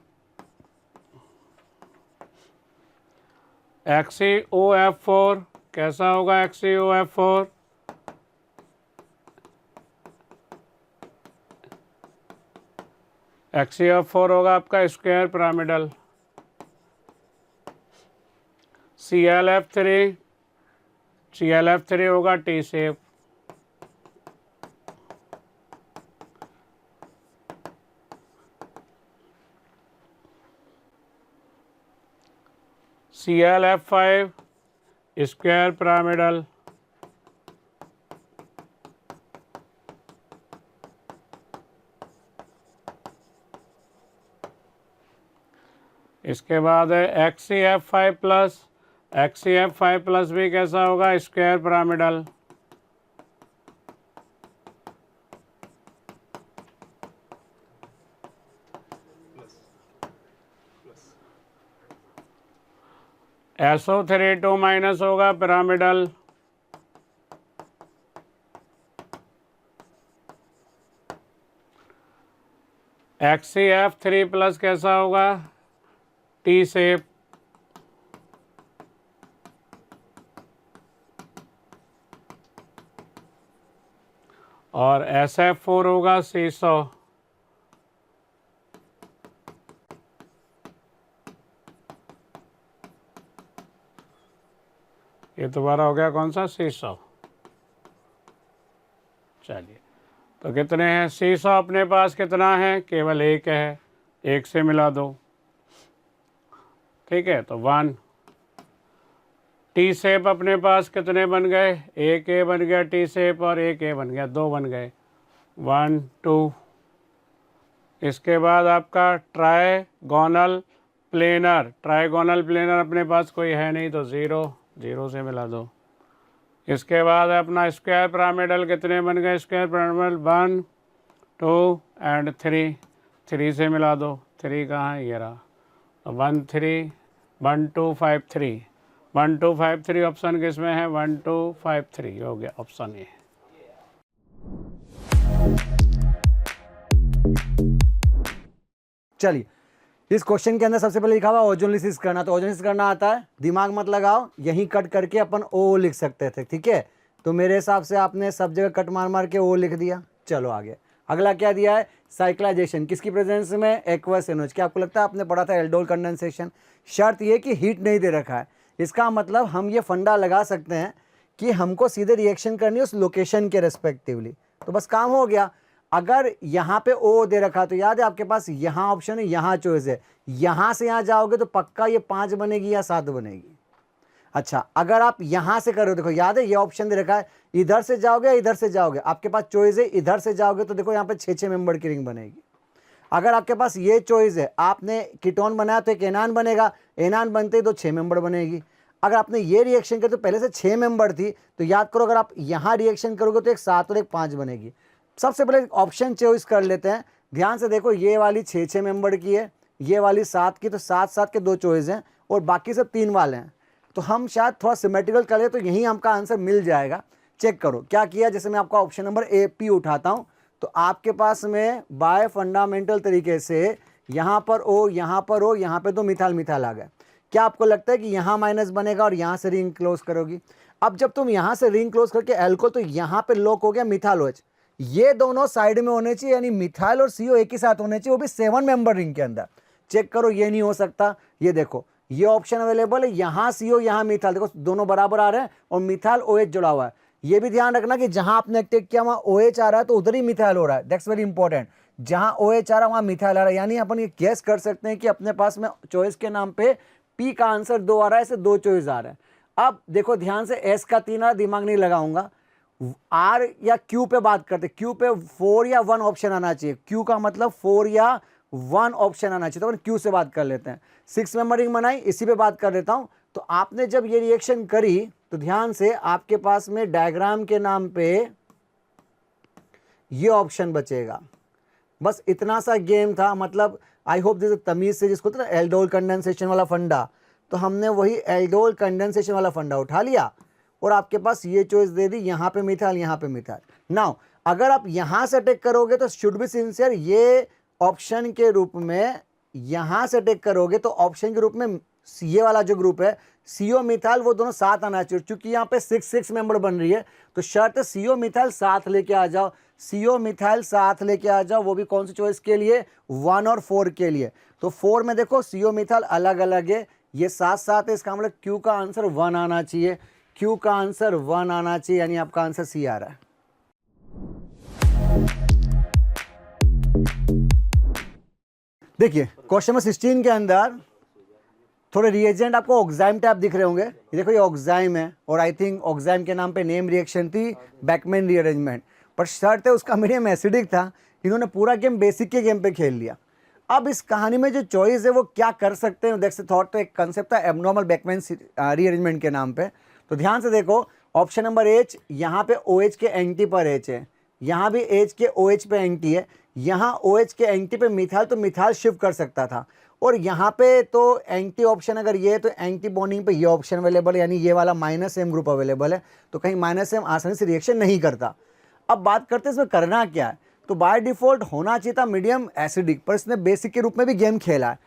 [SPEAKER 5] XeOF4 कैसा होगा, XeOF4 XeOF4 होगा आपका स्क्वायर पिरामिडल। ClF3 होगा T shape. ClF5 square pyramidal. इसके बाद है XeF5+ भी कैसा होगा, स्क्वायर पिरामिडल। SO3 2- होगा पिरामिडल। XeF3+ कैसा होगा, टी शेप। और SF4 होगा सीसो। ये दोबारा हो गया कौन सा, सीसो। चलिए तो कितने हैं, सीसो अपने पास कितना है, केवल एक है, एक से मिला दो, ठीक है। तो 1। टी शेप अपने पास कितने बन गए, एक ए बन गया टी शेप और एक ए बन गया, 2 बन गए, 1 2। इसके बाद आपका ट्राइगोनल प्लेनर अपने पास कोई है नहीं तो 0 से मिला दो। इसके बाद अपना स्क्वायर पिरामिडल कितने बन गए, स्क्वायर पिरामिडल 1 2 एंड 3 से मिला दो। 3 कहाँ है, ये रहा। 1 3 1 2 5 3 1 2 5 3 ऑप्शन किस में है, 1 2 5 3 हो गया ऑप्शन ए।
[SPEAKER 6] चलिए इस क्वेश्चन के अंदर सबसे पहले लिखा हुआ ओजोलिसिस करना, तो ओजोलिसिस करना आता है, दिमाग मत लगाओ, यहीं कट करके अपन ओ लिख सकते थे, ठीक है। तो मेरे हिसाब से आपने सब जगह कट मार मार के ओ लिख दिया। चलो आगे, अगला क्या दिया है, साइक्लाइजेशन, किसकी प्रेजेंस में, एक्वस एनोच। क्या आपको लगता है आपने पढ़ा था एल्डोल कंडेंसेशन। शर्त ये कि हीट नहीं दे रखा है। इसका मतलब हम ये फंडा लगा सकते हैं कि हमको सीधे रिएक्शन करनी है उस लोकेशन के रेस्पेक्टिवली, तो बस काम हो गया। अगर यहाँ पे ओ दे रखा तो याद है आपके पास यहाँ ऑप्शन है, यहाँ चॉइस है, यहाँ से यहाँ जाओगे तो पक्का ये 5 बनेगी या 7 बनेगी। अच्छा, अगर आप यहाँ से करो, देखो याद है ये ऑप्शन दे रखा है, इधर से जाओगे या इधर से जाओगे, आपके पास चॉइस है इधर से जाओगे तो देखो यहाँ पे 6 मेंबर की रिंग बनेगी। अगर आपके पास ये चॉइस है, आपने कीटोन बनाया तो एक एनान बनेगा, एनान बनते ही तो 6 मेंबर बनेगी। अगर आपने ये रिएक्शन किया तो पहले से 6 मेंबर थी, तो याद करो अगर आप यहाँ रिएक्शन करोगे तो एक 7 और एक 5 बनेगी। सबसे पहले ऑप्शन चॉइस कर लेते हैं। ध्यान से देखो, ये वाली 6 मेंबर की है, ये वाली 7 की, तो 7 के 2 चॉइस हैं और बाकी सब 3 वाले हैं। तो हम शायद थोड़ा सिमेट्रिकल करें तो यहीं हमका आंसर मिल जाएगा। चेक करो क्या किया। जैसे मैं आपका ऑप्शन नंबर ए पी उठाता हूँ तो आपके पास में बाय फंडामेंटल तरीके से यहाँ पर ओ, यहाँ पर ओ, यहाँ पे तो मिथाइल मिथाइल आ गया। क्या आपको लगता है कि यहाँ माइनस बनेगा और यहाँ से रिंग क्लोज करोगी? अब जब तुम यहाँ से रिंग क्लोज करके एल्कोहल, तो यहाँ पे लॉक हो गया मिथाइल OH। ये दोनों साइड में होने चाहिए, यानी मिथाइल और CO एक ही साथ होने चाहिए, वो भी 7 मेंबर रिंग के अंदर। चेक करो, ये नहीं हो सकता। ये देखो, ये ऑप्शन अवेलेबल है, यहाँ CO यहाँ मिथाइल, देखो दोनों बराबर आ रहे हैं और मिथाइल OH जुड़ा हुआ है। ये भी ध्यान रखना कि जहां आपने टेक किया वहां OH आ रहा है तो उधर ही मिथाइल हो रहा है। That's very important. जहां OH आ रहा है वहां मिथाइल आ रहा है, यानी अपन ये गेस कर सकते हैं कि अपने पास में चॉइस के नाम पे P का आंसर 2 आ रहा है, ऐसे 2 चॉइस आ रहा है। अब देखो ध्यान से, S का 3 आ रहा, दिमाग नहीं लगाऊंगा। R या Q पे बात करते, Q पे 4 या 1 ऑप्शन आना चाहिए। Q का मतलब 4 या 1 ऑप्शन आना चाहिए, तो अपन Q से बात कर लेते हैं। 6 मेंबर रिंग बनाई, इसी पे बात कर लेता हूं। तो आपने जब ये रिएक्शन करी तो ध्यान से आपके पास में डायग्राम के नाम पे ये ऑप्शन बचेगा। बस इतना सा गेम था। मतलब आई होप दिस तमीज से, जिसको तो एल्डोल कंडेंसेशन वाला फंडा, तो हमने वही एल्डोल कंडेंसेशन वाला फंडा उठा लिया और आपके पास ये चॉइस दे दी, यहाँ पे मिथाइल, यहाँ पे मिथाइल। नाउ अगर आप यहाँ से अटैक करोगे तो शुड बी सिंसियर, ये ऑप्शन के रूप में यहाँ से अटैक करोगे तो ऑप्शन के रूप में ये वाला जो ग्रुप है CO मिथाइल, वो दोनों साथ आना चाहिए। क्योंकि यहाँ पे 6 मेंबर बन रही है तो शर्त CO मिथाइल साथ लेके आ जाओ, CO मिथाइल साथ लेके आ जाओ। वो भी कौन सी चॉइस के लिए? 1 और 4 के लिए। तो 4 में देखो CO मिथाइल अलग अलग है, ये साथ साथ है। इसका मतलब Q का आंसर 1 आना चाहिए, Q का आंसर 1 आना चाहिए, यानी आपका आंसर C आ रहा है। देखिए क्वेश्चन नंबर 16 के अंदर थोड़े रिएजेंट आपको ऑक्साइम टाइप दिख रहे होंगे। ये देखो ये ऑक्साइम है और आई थिंक ऑक्साइम के नाम पे नेम रिएक्शन थी बैकमैन रीअरेंजमेंट, पर शर्त है उसका मीडियम एसिडिक था। इन्होंने पूरा गेम बेसिक के गेम पे खेल लिया। अब इस कहानी में जो चॉइस है वो क्या कर सकते हैं, देख से थॉट तो एक कंसेप्ट था एबनॉर्मल बैकमैन रीअरेंजमेंट के नाम पे। तो ध्यान से देखो, ऑप्शन नंबर H, यहाँ पे OH के एंटी पर H है, यहाँ भी H के OH पे एंटी है, यहाँ OH के एंटी पे मिथाइल, तो मिथाइल शिफ्ट कर सकता था। और यहाँ पे तो एंटी ऑप्शन अगर ये है तो एंटी बॉन्डिंग पे ये ऑप्शन अवेलेबल है, यानी ये वाला -M ग्रुप अवेलेबल है। तो कहीं -M आसानी से रिएक्शन नहीं करता। अब बात करते हैं इसमें करना क्या है। तो बाय डिफॉल्ट होना चाहिए था मीडियम एसिडिक, पर इसने बेसिक के रूप में भी गेम खेला है।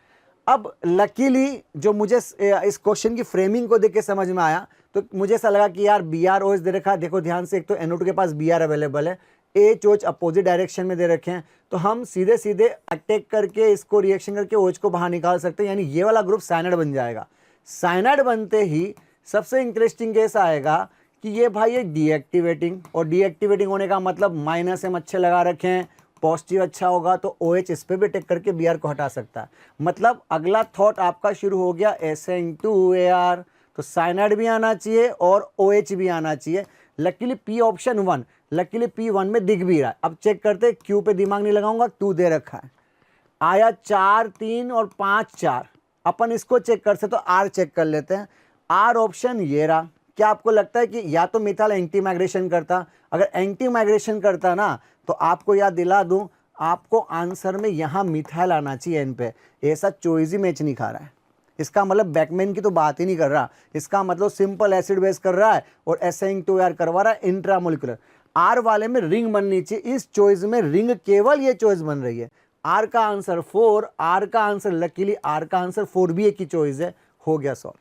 [SPEAKER 6] अब लकीली जो मुझे इस क्वेश्चन की फ्रेमिंग को देख के समझ में आया, तो मुझे ऐसा लगा कि यार BrOH दे रखा है। देखो ध्यान से, एक तो NO2 के पास Br अवेलेबल है, OH अपोजिट डायरेक्शन में दे रखे हैं, तो हम सीधे सीधे अटैक करके इसको रिएक्शन करके OH को बाहर निकाल सकते हैं, यानी ये वाला ग्रुप साइनाइड बन जाएगा। साइनाइड बनते ही सबसे इंटरेस्टिंग केस आएगा कि ये भाई एक डीएक्टिवेटिंग, और डीएक्टिवेटिंग होने का मतलब -M अच्छे लगा रखे हैं, पॉजिटिव अच्छा होगा तो OH इस पर भी अटैक करके Br को हटा सकता है। मतलब अगला थॉट आपका शुरू हो गया SN2AR, तो साइनाइड भी आना चाहिए और OH भी आना चाहिए। Luckily P option 1, luckily P1 में दिख भी रहा है। अब चेक करते, Q पे दिमाग नहीं लगाऊंगा, 2 दे रखा है, आया 4 3 और 5 4। अपन इसको चेक कर सकते, तो R चेक कर लेते हैं। R ऑप्शन ये रहा। क्या आपको लगता है कि या तो मिथाइल एंटी माइग्रेशन करता? अगर एंटी माइग्रेशन करता ना, तो आपको याद दिला दूं, आपको आंसर में यहाँ मिथाइल आना चाहिए N पे। ऐसा चॉइस ही मैच नहीं खा रहा है। इसका मतलब बैकमैन की तो बात ही नहीं कर रहा, इसका मतलब सिंपल एसिड बेस कर रहा है और SN2AR करवा रहा है इंट्रामोलिकुलर। R वाले में रिंग बननी चाहिए, इस चॉइस में रिंग केवल ये चॉइस बन रही है। R का आंसर 4, R का आंसर लकीली R का आंसर 4 भी एक ही चॉइस है। हो गया सॉल्व।